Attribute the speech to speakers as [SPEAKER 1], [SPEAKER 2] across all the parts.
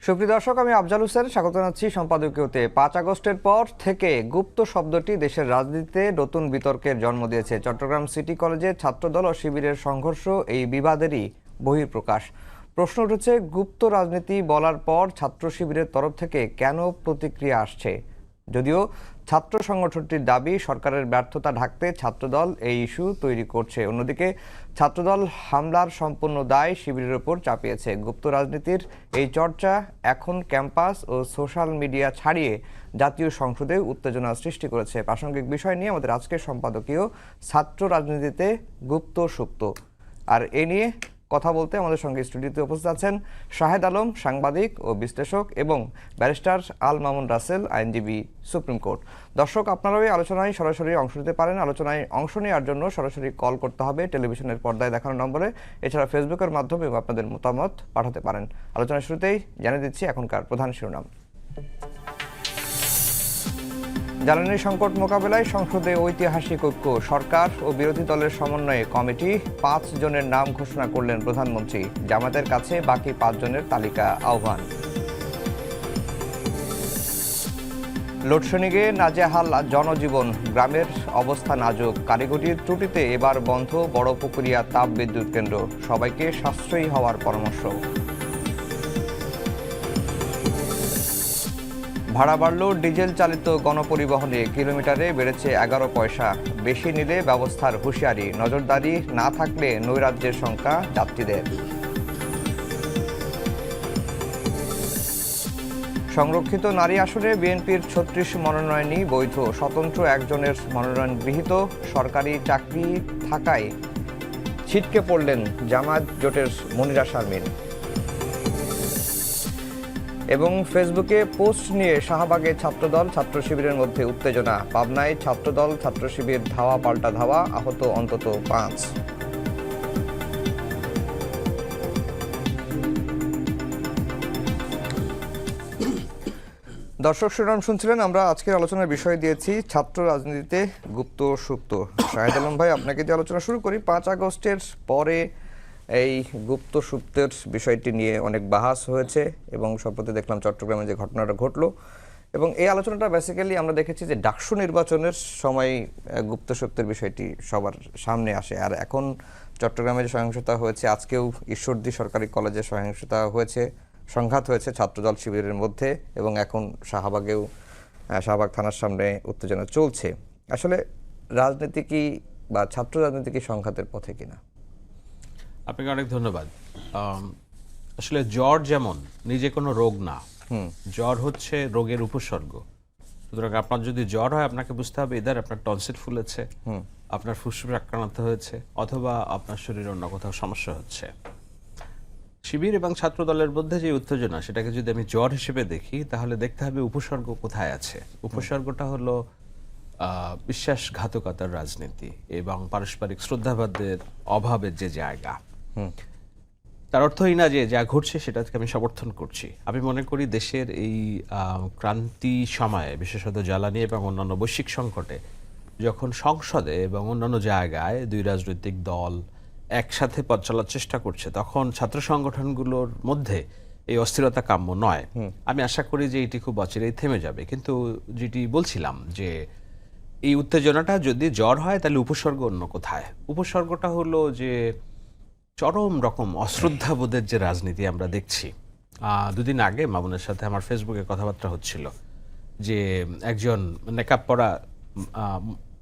[SPEAKER 1] সুপ্রিয় দর্শক, আমি আফজাল হোসেন স্বাগত জানাচ্ছি সম্পাদকীয়তে। ৫ আগস্টের পর থেকে গুপ্ত শব্দটি দেশের রাজনীতিতে নতুন বিতর্কের জন্ম দিয়েছে। চট্টগ্রাম সিটি কলেজে ছাত্রদল ও শিবিরের সংঘর্ষ এই বিবাদেরই বহিঃপ্রকাশ। প্রশ্ন উঠেছে, গুপ্ত রাজনীতি বলার পর ছাত্র শিবিরের তরফ থেকে কেন প্রতিক্রিয়া আসছে? যদিও ছাত্র সংগঠনটির দাবি, সরকারের ব্যর্থতা ঢাকতে ছাত্রদল এই ইস্যু তৈরি করছে। অন্যদিকে ছাত্রদল হামলার সম্পূর্ণ দায় শিবিরের উপর চাপিয়েছে। গুপ্ত রাজনীতির এই চর্চা এখন ক্যাম্পাস ও সোশ্যাল মিডিয়া ছাড়িয়ে জাতীয় সংসদে উত্তেজনা সৃষ্টি করেছে। প্রাসঙ্গিক বিষয় নিয়ে আমাদের আজকের সম্পাদকীয় ছাত্র রাজনীতিতে গুপ্ত সুপ্ত। আর এ নিয়ে কথা বলতে আমাদের সঙ্গে স্টুডিওতে উপস্থিত আছেন শাহেদ আলম, সাংবাদিক ও বিশ্লেষক, এবং ব্যারিস্টার আল মামুন রাসেল, আইনজীবী, সুপ্রিম কোর্ট। দর্শক, আপনারাও এই আলোচনায় সরাসরি অংশ নিতে পারেন। আলোচনায় অংশ নেওয়ার জন্য সরাসরি কল করতে হবে টেলিভিশনের পর্দায় দেখানো নম্বরে। এছাড়া ফেসবুকের মাধ্যমে আপনাদের মতামত পাঠাতে পারেন। আলোচনার শুরুতেই জানিয়ে দিচ্ছি এখনকার প্রধান শিরোনাম। জ্বালানি সংকট মোকাবেলায় সংসদে ঐতিহাসিক ঐক্য। সরকার ও বিরোধী দলের সমন্বয়ে কমিটি ৫ জনের নাম ঘোষণা করলেন প্রধানমন্ত্রী। জামাতের কাছে বাকি ৫ জনের তালিকা আহ্বান। লোডশেডিংয়ে নাজেহাল জনজীবন, গ্রামের অবস্থা নাজুক। কারিগরির ত্রুটিতে এবার বন্ধ বড়পুকুরিয়া তাপ বিদ্যুৎ কেন্দ্র। সবাইকে সাশ্রয়ী হওয়ার পরামর্শ। ভাড়া বাড়ল ডিজেল চালিত গণপরিবহনে, কিলোমিটারে বেড়েছে 11 পয়সা। বেশি নিলে ব্যবস্থার হুঁশিয়ারি, নজরদারি না থাকলে নৈরাজ্যের শঙ্কা যাত্রীদের। সংরক্ষিত নারী আসনে বিএনপির ৩৬ মনোনয়নই বৈধ। স্বতন্ত্র একজনের মনোনয়ন গৃহীত। সরকারি চাকরি থাকায় ছিটকে পড়লেন জামায়াত জোটের মনিরা শারমিন। এবং ফেসবুকে পোস্ট নিয়ে শাহবাগে ছাত্রদল ছাত্র শিবিরের মধ্যে উত্তেজনা। পাবনায় ছাত্রদল ছাত্র শিবির ধাওয়া পাল্টা ধাওয়া, আহত অন্তত ৫। দর্শক শিরোনাম শুনছিলেন। আমরা আজকের আলোচনার বিষয় দিয়েছি ছাত্র রাজনীতিতে গুপ্ত সুপ্ত। শাহেদ আলম ভাই, আপনাকে দিয়ে আলোচনা শুরু করি। ৫ আগস্টের পরে এই গুপ্ত সুপ্তের বিষয়টি নিয়ে অনেক বাহাস হয়েছে এবং সম্প্রতি দেখলাম চট্টগ্রামে যে ঘটনাটা ঘটলো, এবং এই আলোচনাটা বেসিক্যালি আমরা দেখেছি যে ডাকসু নির্বাচনের সময় গুপ্ত সুপ্তের বিষয়টি সবার সামনে আসে। আর এখন চট্টগ্রামে যে সহিংসতা হয়েছে, আজকেও ঈশ্বরদী সরকারি কলেজে সহিংসতা হয়েছে, সংঘাত হয়েছে ছাত্রদল শিবিরের মধ্যে, এবং এখন শাহবাগ থানার সামনে উত্তেজনা চলছে। আসলে রাজনীতি কি বা ছাত্র রাজনীতি কি সংঘাতের পথে কিনা?
[SPEAKER 2] আপনাকে অনেক ধন্যবাদ। আসলে জ্বর যেমন নিজে কোনো রোগ না, জ্বর হচ্ছে রোগের উপসর্গ। সুতরাং আপনার যদি জ্বর হয়, আপনাকে বুঝতে হবে এদের আপনার টনসিল ফুলেছে, আপনার ফুসফুস আক্রান্ত হয়েছে, অথবা আপনার শরীরে অন্য কোথাও সমস্যা হচ্ছে। শিবির এবং ছাত্র দলের মধ্যে যে উত্তেজনা, সেটাকে যদি আমি জ্বর হিসেবে দেখি, তাহলে দেখতে হবে উপসর্গ কোথায় আছে। উপসর্গটা হলো বিশ্বাসঘাতকতার রাজনীতি এবং পারস্পরিক শ্রদ্ধাবাদের অভাবের যে জায়গা। তার অর্থই না যে যা ঘটছে সেটাকে আমি সমর্থন করছি। আমি মনে করি দেশের এই ক্রান্তি সময়ে, বিশেষত জ্বালানি এবং অন্যান্য বৈশ্বিক সংকটে, যখন সংসদে এবং অন্যান্য জায়গায় দুই রাজনৈতিক দল একসাথে পথ চলার চেষ্টা করছে, তখন ছাত্র সংগঠনগুলোর মধ্যে এই অস্থিরতা কাম্য নয়। আমি আশা করি যে এটি খুব অচিরেই থেমে যাবে। কিন্তু যেটি বলছিলাম, যে এই উত্তেজনাটা যদি জ্বর হয়, তাহলে উপসর্গ অন্য কোথায়। উপসর্গটা হলো যে চরম রকম অশ্রদ্ধাবোধের যে রাজনীতি আমরা দেখছি। দুদিন আগে মামুনের সাথে আমার ফেসবুকে কথাবার্তা হচ্ছিল, যে একজন নেকাব পরা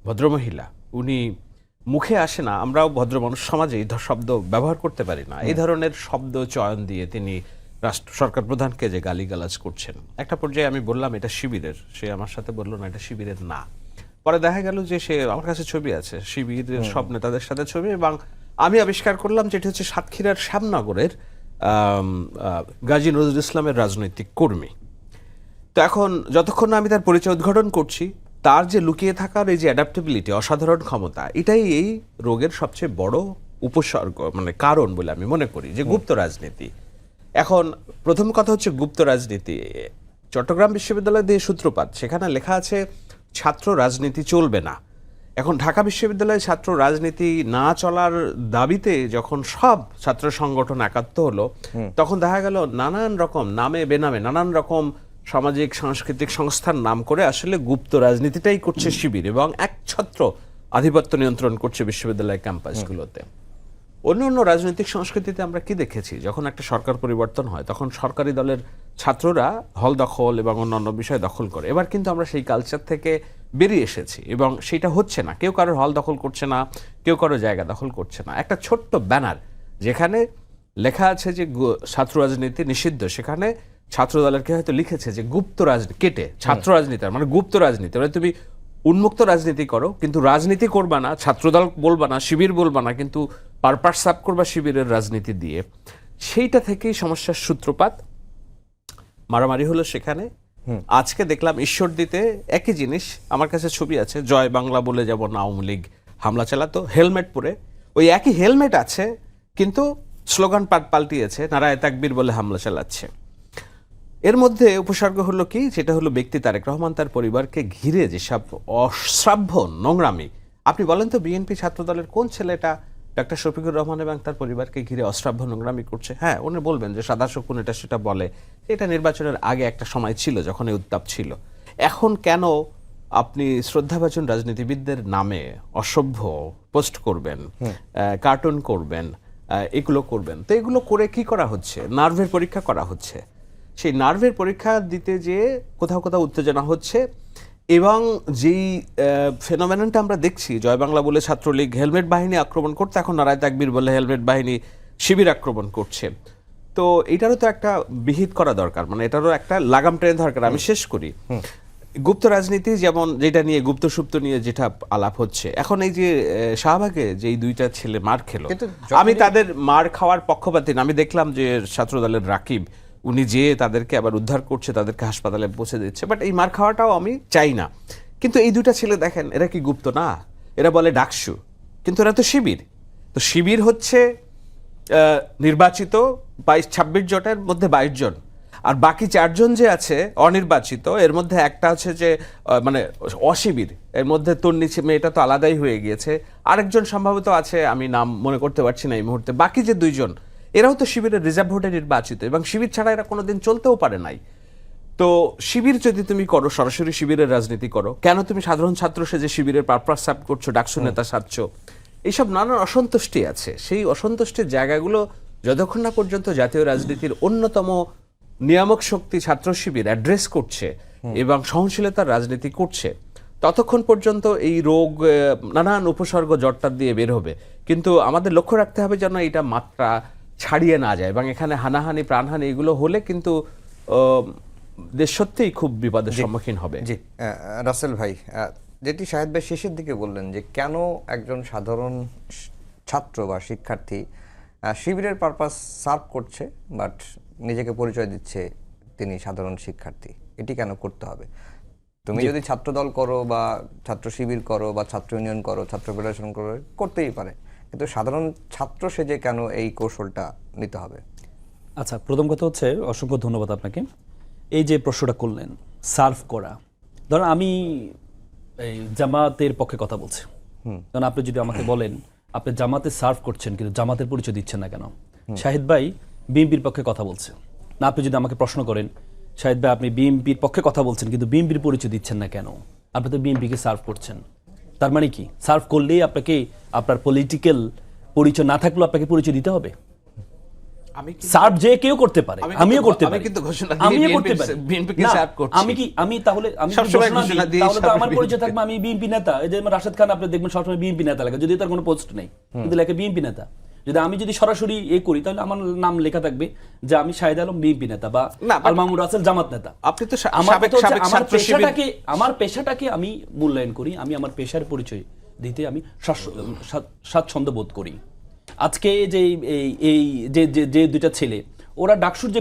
[SPEAKER 2] ভদ্রমহিলা, উনি মুখে আসে না, আমরাও ভদ্র মানুষ সমাজে এই শব্দ ব্যবহার করতে পারি না, এই ধরনের শব্দ চয়ন দিয়ে তিনি সরকার প্রধানকে যে গালিগালাজ করছেন। একটা পর্যায়ে আমি বললাম এটা শিবিরের, সে আমার সাথে বলল না এটা শিবিরের না। পরে দেখা গেল যে সে আমার কাছে ছবি আছে শিবিরের সব নেতাদের সাথে ছবি, এবং আমি আবিষ্কার করলাম যে এটি হচ্ছে সাতক্ষীরার শ্যামনগরের গাজী নজরুল ইসলামের রাজনৈতিক কর্মী। তো এখন যতক্ষণ না আমি তার পরিচয় উদ্ঘাটন করছি, তার যে লুকিয়ে থাকার এই যে অ্যাডাপ্টেবিলিটি, অসাধারণ ক্ষমতা, এটাই এই রোগের সবচেয়ে বড় উপসর্গ, মানে কারণ বলে আমি মনে করি, যে গুপ্ত রাজনীতি। এখন প্রথম কথা হচ্ছে গুপ্ত রাজনীতি। চট্টগ্রাম বিশ্ববিদ্যালয় দিয়ে সূত্রপাত, সেখানে লেখা আছে ছাত্র রাজনীতি চলবে না। এখন ঢাকা বিশ্ববিদ্যালয়ে ছাত্র রাজনীতি না চলার দাবিতে যখন সব ছাত্র সংগঠন একাত্ম হলো, তখন দেখা গেল নানান রকম নামে বেনামে নানান রকম সামাজিক সাংস্কৃতিক সংস্থার নাম করে আসলে গুপ্ত রাজনীতিটাই করছে শিবির, এবং একছত্র আধিপত্য নিয়ন্ত্রণ করছে বিশ্ববিদ্যালয় ক্যাম্পাসগুলোতে। অন্য অন্য রাজনৈতিক সংস্কৃতিতে আমরা কি দেখেছি, যখন একটা সরকার পরিবর্তন হয় তখন সরকারি দলের ছাত্ররা হল দখল এবং অন্যান্য বিষয় দখল করে। এবার কিন্তু আমরা সেই কালচার থেকে বেরিয়ে এসেছি এবং সেটা হচ্ছে না। কেউ কারোর হল দখল করছে না, কেউ কারো জায়গা দখল করছে না। একটা ছোট্ট ব্যানার যেখানে লেখা আছে যে ছাত্র রাজনীতি নিষিদ্ধ, সেখানে ছাত্র দলেরকে হয়তো লিখেছে যে গুপ্ত রাজনীতি, কেটে ছাত্র রাজনীতি মানে গুপ্ত রাজনীতি, মানে তুমি উন্মুক্ত রাজনীতি করো কিন্তু রাজনীতি করবা না, ছাত্রদল বলবা না, শিবির বলবা না, কিন্তু পারপাস সাব করবা শিবিরের রাজনীতি দিয়ে। সেইটা থেকেই সমস্যার সূত্রপাত, মারামারি হলো সেখানে। আজকে দেখলাম ঈশ্বরদীতে একই জিনিস, আমার কাছে ছবি আছে, জয় বাংলা বলে যেমন আওয়ামী লীগ হামলা চালাতো হেলমেট পরে, ওই একই হেলমেট আছে কিন্তু স্লোগান পাল্টিয়েছে, নারায়ে তাকবীর বলে হামলা চালাচ্ছে। এর মধ্যে উপসর্গ হলো কি, সেটা হলো ব্যক্তি তারেক রহমান তার পরিবারকে ঘিরে যেসব অশ্রাব্য নোংরামি। আপনি বলেন তো বিএনপি ছাত্রদলের কোন ছেলেটা ডক্টর শফিকুর রহমান এবং তার পরিবারকে ঘিরে অশ্রাব্য নোংরামি করছে? হ্যাঁ, উনি বলবেন যে সাদা শকুন এটা সেটা বলে, এটা নির্বাচনের আগে একটা সময় ছিল যখন এই উত্তাপ ছিল। এখন কেন আপনি শ্রদ্ধাভাজন রাজনীতিবিদদের নামে অসভ্য পোস্ট করবেন, কার্টুন করবেন, এগুলো করবেন? তো এগুলো করে কি করা হচ্ছে? নার্ভের পরীক্ষা করা হচ্ছে। সেই নার্ভের পরীক্ষা দিতে যেয়ে কোথাও কোথাও উত্তেজনা হচ্ছে, এবং যেই ফেনোমেননটা আমরা দেখছি, জয় বাংলা বলে ছাত্রলীগ হেলমেট বাহিনী আক্রমণ করতে, এখন নারায়ে তাকবীর বলে হেলমেট বাহিনী শিবির আক্রমণ করছে। তো এটারও তো একটা বিহিত করা দরকার, মানে এটারও একটা লাগাম টেনে দরকার। আমি শেষ করি, গুপ্ত রাজনীতি যেমন যেটা নিয়ে গুপ্ত সুপ্ত নিয়ে যেটা আলাপ হচ্ছে, এখন এই যে শাহবাগে যে দুইটা ছেলে মার খেলো, আমি তাদের মার খাওয়ার পক্ষপাতী না। আমি দেখলাম যে ছাত্রদলের রাকিব উনি যে তাদেরকে আবার উদ্ধার করছে, তাদেরকে হাসপাতালে পৌঁছে দিচ্ছে, বাট এই মার খাওয়াটাও আমি চাই না। কিন্তু এই দুইটা ছেলে দেখেন, এরা কি গুপ্ত না? এরা বলে ডাকসু, কিন্তু এরা তো শিবির। তো শিবির হচ্ছে নির্বাচিত 26 জনের মধ্যে 22 জন, আর বাকি 4 জন যে আছে অনির্বাচিত, এর মধ্যে একটা হচ্ছে যে মানে অশিবির, এর মধ্যে তন্নিছে মেয়েটা তো আলাদাই হয়ে গিয়েছে, আরেকজন সম্ভবত আছে, আমি নাম মনে করতে পারছি না এই মুহূর্তে। বাকি যে 2 জন, এরাও তো শিবিরের রিজার্ভ ভোটে নির্বাচিত, এবং শিবির ছাড়া এরা কোনোদিন চলতেও পারে নাই। তো শিবির যদি তুমি করো, সরাসরি শিবিরের রাজনীতি করো, কেন তুমি সাধারণ ছাত্র সেজে শিবিরের পারপাস সাব করছো, ডাকসু নেতা সাজছো? এইসব নানান অসন্তুষ্টি আছে। সেই অসন্তুষ্টির জায়গাগুলো যতক্ষণ না পর্যন্ত জাতীয় রাজনীতির অন্যতম নিয়ামক শক্তি ছাত্র শিবির অ্যাড্রেস করছে এবং সহনশীলতার রাজনীতি করছে, ততক্ষণ পর্যন্ত এই রোগ নানান উপসর্গ জটটা দিয়ে বের হবে। কিন্তু আমাদের লক্ষ্য রাখতে হবে যেন এটা মাত্রা ছাড়িয়ে না যায়, এবং এখানে হানাহানি প্রাণহানি এগুলো হলে কিন্তু দেশ সত্যিই খুব বিপদের সম্মুখীন হবে।
[SPEAKER 1] জি রাসেল ভাই, যেটি শাহেদ ভাই শেষের দিকে বললেন যে কেন একজন সাধারণ ছাত্র বা শিক্ষার্থী শিবিরের পারপাস সার্ভ করছে বাট নিজেকে পরিচয় দিচ্ছে তিনি সাধারণ শিক্ষার্থী, এটি কেন করতে হবে? তুমি যদি ছাত্র দল করো বা ছাত্র শিবির করো বা ছাত্র ইউনিয়ন করো, ছাত্র ফেডারেশন করো, করতেই পারে, কিন্তু সাধারণ ছাত্র সেজে কেন এই কৌশলটা নিতে হবে?
[SPEAKER 3] আচ্ছা, প্রথম কথা হচ্ছে অসংখ্য ধন্যবাদ আপনাকে। এই যে প্রশ্নটা করলেন সার্ভ করা, ধরুন আমি এই জামাতের পক্ষে কথা বলছি, কারণ আপনি যদি আমাকে বলেন আপনি জামাতে সার্ভ করছেন কিন্তু জামাতের পরিচয় দিচ্ছেন না কেন? শাহিদ ভাই বিএনপির পক্ষে কথা বলছে না, আপনি যদি আমাকে প্রশ্ন করেন শাহিদ ভাই আপনি বিএনপির পক্ষে কথা বলছেন কিন্তু বিএনপির পরিচয় দিচ্ছেন না কেন? আপনি তো বিএনপিকে সার্ভ করছেন। তার মানে কি সার্ভ করলেই আপনাকে আপনার পলিটিক্যাল পরিচয় না থাকলেও আপনাকে পরিচয় দিতে হবে? সার্ভ যে কেউ করতে পারে, আমিও করতে পারি, আমিও করতে পারি। আমি তাহলে তো আমার পরিচয় থাকবে আমি বিএনপি নেতা। এই যে রাশেদ খান আপনি দেখবেন সবসময় বিএনপি নেতা লেখা, যদি তার কোনো পোস্ট নেই কিন্তু লেখে বিএনপি নেতা। যদি সরাসরি করি তাহলে আমার নাম লেখা থাকবে যে আমি শাহিদ আলম বিএনপি নেতা বা আল মামুন রাসেল জামাত নেতা। আপনি তো আমার পেশাটাকে আমি মূল্যায়ন করি, আমি আমার পেশার পরিচয় দিতে আমি স্বাচ্ছন্দ্য বোধ করি। আজকে যে এই যে দুইটা ছেলে ওরা ডাকসুর যে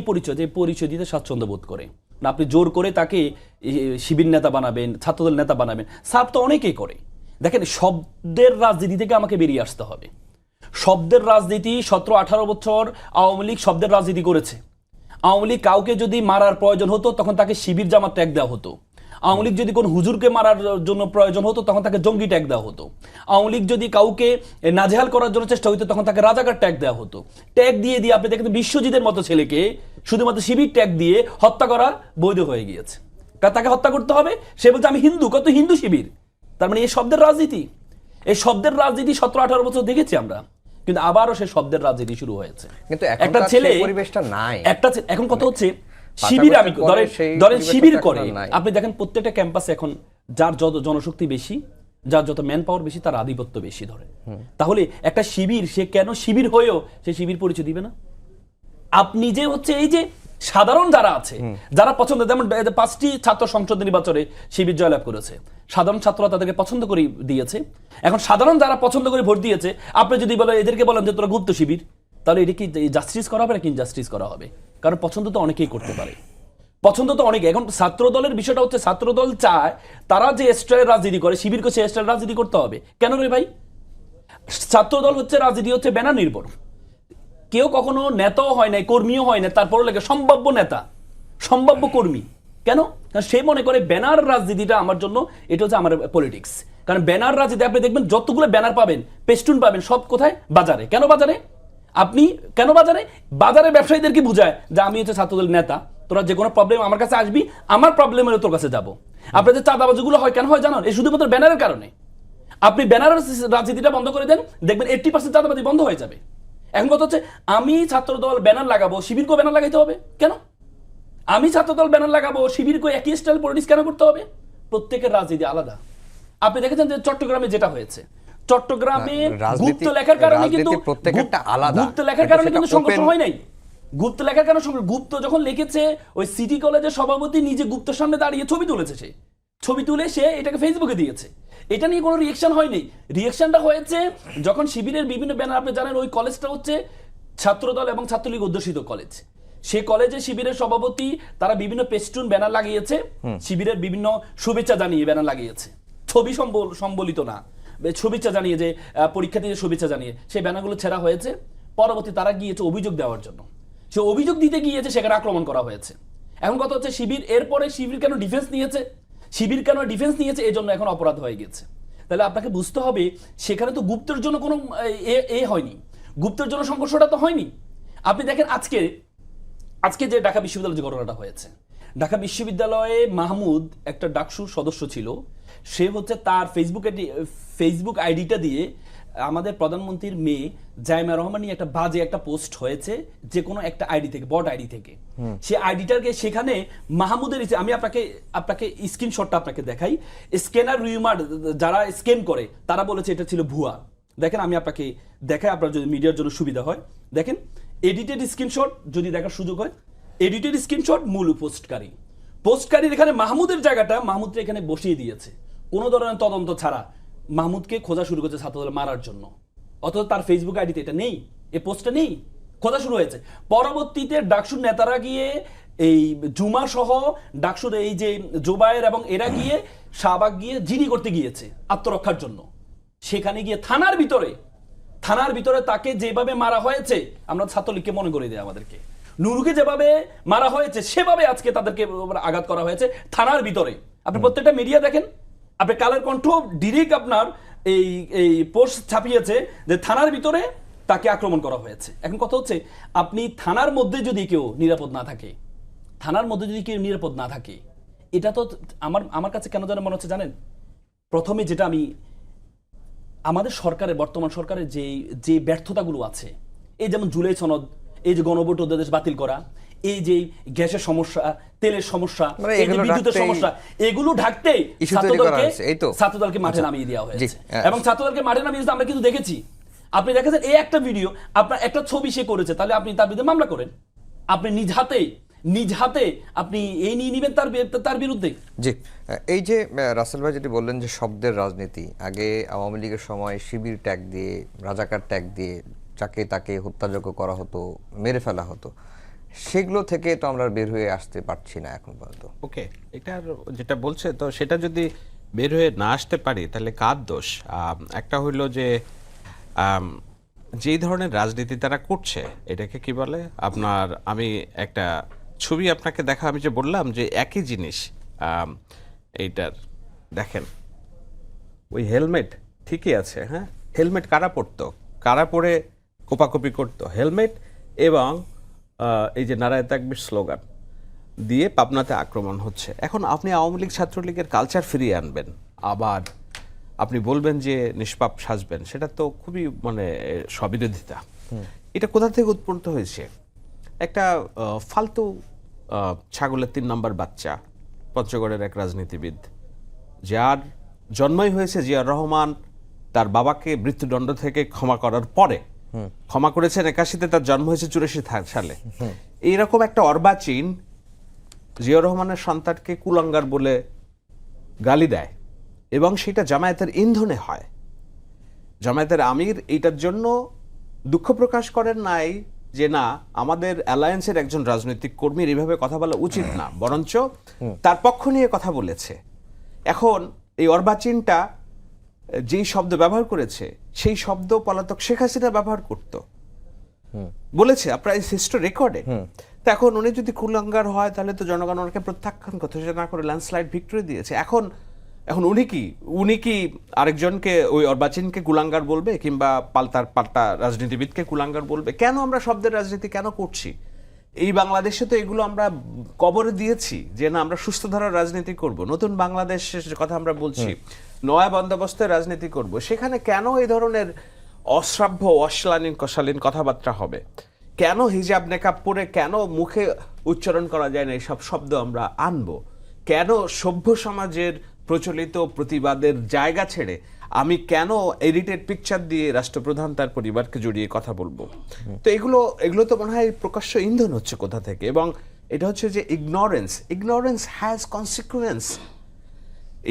[SPEAKER 3] পরিচয় দিতে স্বাচ্ছন্দ্য বোধ করে না, আপনি জোর করে তাকে শিবির নেতা বানাবেন, ছাত্রদল নেতা বানাবেন, সার্ভ তো অনেকেই করে। দেখেন, শব্দের রাজনীতি থেকে আমাকে বেরিয়ে আসতে হবে। শব্দের রাজনীতি 17-18 বছর আওয়ামী লীগ শব্দের রাজনীতি করেছে। আওয়ামী লীগ কাউকে যদি মারার প্রয়োজন হতো তখন তাকে শিবির জামাত ট্যাগ দেওয়া হতো। আওয়ামী লীগ যদি কোন হুজুরকে মারার জন্য প্রয়োজন হতো তখন তাকে জঙ্গি ট্যাগ দেওয়া হতো। আওয়ামী লীগ যদি কাউকে নাজেহাল করার জন্য চেষ্টা হতো তখন তাকে রাজাকার ট্যাগ দেওয়া হতো। ট্যাগ দিয়ে দিয়ে আপনি দেখেন বিশ্বজিতের মতো ছেলেকে শুধুমাত্র শিবির ট্যাগ দিয়ে হত্যা করা বৈধ হয়ে গিয়েছে। কারণ তাকে হত্যা করতে হবে, সে বলছে আমি হিন্দু, কত হিন্দু শিবির। তার মানে এই শব্দের রাজনীতি, এই শব্দের রাজনীতি 17-18 বছর দেখেছি আমরা, কিন্তু আবারও সেই শব্দের রাজনীতি শুরু হয়েছে।
[SPEAKER 1] কিন্তু এখন
[SPEAKER 3] একটা
[SPEAKER 1] তার
[SPEAKER 3] ছেলে
[SPEAKER 1] সেই পরিবেশটা নাই।
[SPEAKER 3] এখন কথা হচ্ছে
[SPEAKER 1] পাঁচ
[SPEAKER 3] শিবির, আমি
[SPEAKER 1] আগস্টের পরে সেই
[SPEAKER 3] ধরেন শিবির
[SPEAKER 1] পরিবেশটা
[SPEAKER 3] করে,
[SPEAKER 1] এখন আর নাই।
[SPEAKER 3] আপনি দেখেন প্রত্যেকটা ক্যাম্পাসে এখন যার যত জনশক্তি বেশি, যার যত ম্যান পাওয়ার বেশি, তার আধিপত্য বেশি ধরে। তাহলে একটা শিবির, সে কেন শিবির হয়েও সে শিবির পরিচয় দিবে না? আপনি যে হচ্ছে এই যে সাধারণ যারা আছে, যারা পছন্দ, যেমন 5টি ছাত্র সংসদ নির্বাচনে শিবির জয়লাভ করেছে, সাধারণ ছাত্ররা তাদেরকে পছন্দ করে দিয়েছে। এখন সাধারণ যারা পছন্দ করে ভোট দিয়েছে, আপনি যদি বলেন এদেরকে বলেন যে তোরা গুপ্ত শিবির, তাহলে এটা কি জাস্টিস করা হবে নাকি ইনজাস্টিস করা হবে? কারণ পছন্দ তো অনেকেই করতে পারে, পছন্দ তো অনেকে। এখন ছাত্র দলের বিষয়টা হচ্ছে, ছাত্র দল চায় তারা যে স্টাইলের রাজনীতি করে, শিবিরকে সে স্টাইলের রাজনীতি করতে হবে। কেন রে ভাই? ছাত্র দল হচ্ছে রাজনীতি হচ্ছে ব্যানার নির্ভর। কেউ কখনো নেতাও হয় নাই, কর্মীও হয় না, তারপরে লাগে সম্ভাব্য নেতা, সম্ভাব্য কর্মী। কেন? কারণ সে মনে করে ব্যানার রাজনীতিটা আমার জন্য, এটা হচ্ছে আমার পলিটিক্স। কারণ ব্যানার রাজনীতি আপনি দেখবেন যতগুলো ব্যানার পাবেন, পেস্টুন পাবেন, সব কোথায়? বাজারে। কেন বাজারে? আপনি কেন বাজারে? বাজারে ব্যবসায়ীদেরকে বুঝায় যে আমি হচ্ছে ছাত্রদলের নেতা, তোরা যে কোনো প্রবলেম আমার কাছে আসবি, আমার প্রবলেমের তোর কাছে যাবো। আপনাদের চাঁদাবাজিগুলো হয় কেন হয় জানেন? এই শুধুমাত্র ব্যানারের কারণে। আপনি ব্যানারের রাজনীতিটা বন্ধ করে দেন, দেখবেন 80% চাঁদাবাজি বন্ধ হয়ে যাবে। এখন কথা হচ্ছে, আমি ছাত্রদল ব্যানার লাগাবো, শিবিরকেও ব্যানার লাগাইতে হবে কেন? আমি ছাত্রদল ব্যানার লাগাবো, শিবিরকে একই স্টাইল পলিটিক্স কেন করতে হবে? প্রত্যেকের রাজনীতি আলাদা। আপনি দেখেছেন যে চট্টগ্রামে যেটা হয়েছে, চট্টগ্রামে গুপ্ত লেখার কারণে কিন্তু
[SPEAKER 1] প্রত্যেকটা আলাদা,
[SPEAKER 3] গুপ্ত লেখার কারণে কিন্তু সংঘর্ষ হয় নাই। গুপ্ত লেখার কারণে গুপ্ত যখন লিখেছে, ওই সিটি কলেজের সভাপতি নিজে গুপ্তের সামনে দাঁড়িয়ে ছবি তুলেছে, সে ছবি তুলে সে এটাকে ফেসবুকে দিয়েছে। এটা নিয়ে কোনো রিয়েকশন হয়নি। রিয়েকশনটা হয়েছে যখন শিবিরের বিভিন্ন ব্যানার, আপনি জানেন ওই কলেজটা হচ্ছে ছাত্রদল এবং ছাত্রলীগ অধ্যুষিত কলেজ। সে কলেজে শিবিরের সভাপতি তারা বিভিন্ন পেস্টুন ব্যানার লাগিয়েছে, শিবিরের বিভিন্ন শুভেচ্ছা জানিয়ে ব্যানার লাগিয়েছে, ছবি সম্বলিত না, শুভেচ্ছা জানিয়ে, যে পরীক্ষার্থীদের শুভেচ্ছা জানিয়ে সেই ব্যানারগুলো ছেঁড়া হয়েছে। পরবর্তী তারা গিয়েছে অভিযোগ দেওয়ার জন্য, সে অভিযোগ দিতে গিয়েছে, সেখানে আক্রমণ করা হয়েছে। এখন কথা হচ্ছে শিবির, এরপরে শিবির কেন ডিফেন্স নিয়েছে, শিবির কেন ডিফেন্স নিয়েছে, এই জন্য এখন অপরাধ হয়ে গেছে। তাহলে আপনাকে বুঝতে হবে, সেখানে তো গুপ্তের জন্য কোনো হয়নি, গুপ্তের জন্য সংঘর্ষটা তো হয়নি। আপনি দেখেন আজকে যে ঢাকা বিশ্ববিদ্যালয়ের যে ঘটনাটা হয়েছে, ঢাকা বিশ্ববিদ্যালয়ে মাহমুদ একটা ডাকসুর সদস্য ছিল, সে হচ্ছে তার ফেসবুক আইডিটা দিয়ে আমাদের প্রধানমন্ত্রীর মেয়ে জাইমা রহমান নিয়ে একটা বাজে একটা পোস্ট হয়েছে, যে কোনো একটা আইডি থেকে, বট আইডি থেকে। সে আইডিটাকে সেখানে মাহমুদের, আমি আপনাকে স্ক্রিনশটটা আপনাকে দেখাই। স্ক্যানার রিউমার যারা স্ক্যান করে তারা বলেছে এটা ছিল ভুয়া। দেখেন আমি আপনাকে দেখাই, আপনার যদি মিডিয়ার জন্য সুবিধা হয়, দেখেন এডিটেড স্ক্রিনশট যদি দেখার সুযোগ হয়, এডিটেড স্ক্রিনশট মূল পোস্টকারীর এখানে মাহমুদের জায়গাটা মাহমুদকে এখানে বসিয়ে দিয়েছে, কোনো ধরনের তদন্ত ছাড়া মাহমুদকে খোঁজা শুরু করেছে ছাত্রদল মারার জন্য। অথচ তার ফেসবুক আইডিতে এটা নেই, এই পোস্টটা নেই, খোঁজা শুরু হয়েছে। পরবর্তীতে ডাকসুর নেতারা গিয়ে, এই জুমা সহ ডাকসুর এই যে জোবায়ের এবং এরা গিয়ে শাহবাগ গিয়ে জিডি করতে গিয়েছে আত্মরক্ষার জন্য। সেখানে গিয়ে থানার ভিতরে তাকে যেভাবে মারা হয়েছে, আমরা ছাত্রলীগকে মনে করে দেয় আমাদেরকে, নুরুকে যেভাবে মারা হয়েছে সেভাবে আজকে তাদেরকে আঘাত করা হয়েছে থানার ভিতরে। আপনি প্রত্যেকটা মিডিয়া দেখেন, আপনি কালের কণ্ঠ ডিরেক্ট আপনার এই পোস্ট ছাপিয়েছে যে থানার ভিতরে তাকে আক্রমণ করা হয়েছে। এখন কথা হচ্ছে, আপনি থানার মধ্যে যদি কেউ নিরাপদ না থাকে, এটা তো আমার কাছে কেন যেন মনে হচ্ছে জানেন, প্রথমে যেটা আমি আমাদের সরকারের, বর্তমান সরকারের যে ব্যর্থতাগুলো আছে, এই যেমন জুলাই সনদ, এই যে গণভোট অধ্যাদেশ বাতিল করা, এই যে গ্যাসের সমস্যা, তেলের সমস্যা, এই যে বিদ্যুতের সমস্যা, এগুলো ঢাকতে ছাত্রদলকে মাঠে নামিয়ে দেওয়া হয়েছে। এবং ছাত্রদলকে মাঠে নামিয়ে দিতে আমরা কিন্তু দেখেছি, আপনি দেখেছেন এই একটা ভিডিও, আপনার একটা ছবি সে করেছে, তাহলে আপনি তার বিরুদ্ধে মামলা করেন, আপনি নিজ হাতে আপনি এই নিয়ে নিবেন তার বিরুদ্ধে।
[SPEAKER 1] জি, এই যে রাসেল ভাই যেটি বললেন যে শব্দের রাজনীতি, আগে আওয়ামী লীগের সময় শিবির ট্যাগ দিয়ে, রাজাকার ট্যাগ দিয়ে যাকে তাকে হত্যাযোগ্য করা হতো, মেরে ফেলা হতো, সেগুলো থেকে তো আমরা বের হয়ে আসতে পারছি না এখন পর্যন্ত।
[SPEAKER 2] ওকে, এটা যেটা বলছে, তো সেটা যদি বের হয়ে না আসতে পারি তাহলে কার দোষ? একটা হইল যে যেই ধরনের রাজনীতি তারা করছে, এটাকে কি বলে আপনার, আমি একটা ছবি আপনাকে দেখা, আমি যে বললাম যে একই জিনিস, এইটার দেখেন ওই হেলমেট ঠিকই আছে, হ্যাঁ, হেলমেট কারা পরতো, কারা পরে কোপাকুপি করতো, হেলমেট এবং এই যে নারায়ে তাকবীর স্লোগান দিয়ে পাবনাতে আক্রমণ হচ্ছে। এখন আপনি আওয়ামী লীগ ছাত্রলীগের কালচার ফিরিয়ে আনবেন, আবার আপনি বলবেন যে নিষ্পাপ সাজবেন, সেটা তো খুবই মানে স্ববিরোধিতা। এটা কোথা থেকে উৎপন্ন হয়েছে? একটা ফালতু ছাগলের 3 নম্বর বাচ্চা, পঞ্চগড়ের এক রাজনীতিবিদ, যার জন্মই হয়েছে জিয়াউর রহমান তার বাবাকে মৃত্যুদণ্ড থেকে ক্ষমা করার পরে, ক্ষমা করেছেন 81-তে, তার জন্ম হয়েছে 84 সালে। এইরকম একটা অর্বাচীন জিয়াউর রহমানের সন্তানকে কুলাঙ্গার বলে গালি দেয় এবং সেটা জামায়াতের ইন্ধনে হয়। জামায়াতের আমির এইটার জন্য দুঃখ প্রকাশ করেন নাই যে না, আমাদের অ্যালায়েন্সের একজন রাজনৈতিক কর্মীর এইভাবে কথা বলা উচিত না, বরঞ্চ তার পক্ষ নিয়ে কথা বলেছে। এখন এই অর্বাচীনটা যেই শব্দ ব্যবহার করেছে, সেই শব্দ পলাতক শেখ হাসিনা ব্যবহার করত, বলেছে, আপনারা হিস্ট্রি রেকর্ডে। তো এখন উনি যদি কুলাঙ্গার হয় তাহলে তো জনগণ ওনাকে প্রত্যাখ্যান করতে, সেটা না করে ল্যান্ডস্লাইড ভিক্টরি দিয়েছে। এখন উনি কি আরেকজনকে, ওই অর্বাচীনকে কুলাঙ্গার বলবে, কিংবা পাল্টা রাজনীতিবিদকে কুলাঙ্গার বলবে? কেন আমরা শব্দের রাজনীতি কেন করছি? এই বাংলাদেশে তো এগুলো আমরা কবরে দিয়েছি যে না, আমরা সুস্থ ধারার রাজনীতি করব, নতুন বাংলাদেশের কথা আমরা বলছি, নয়া বন্দোবস্তের রাজনীতি করব। সেখানে কেন এই ধরনের অশ্রাব্য অশ্লীল কথাবার্তা হবে? কেন হিজাব নেকাব পরে, কেন মুখে উচ্চারণ করা যায় না এইসব শব্দ আমরা আনবো? কেন সভ্য সমাজের প্রচলিত প্রতিবাদের জায়গা ছেড়ে আমি কেন এডিটেড পিকচার দিয়ে রাষ্ট্রপ্রধান তার পরিবারকে জড়িয়ে কথা বলবো? তো এগুলো তো মনে হয় প্রকাশ্য ইন্ধন হচ্ছে কোথা থেকে, এবং এটা হচ্ছে যে ইগনোরেন্স হ্যাজ কনসিকুয়েন্স।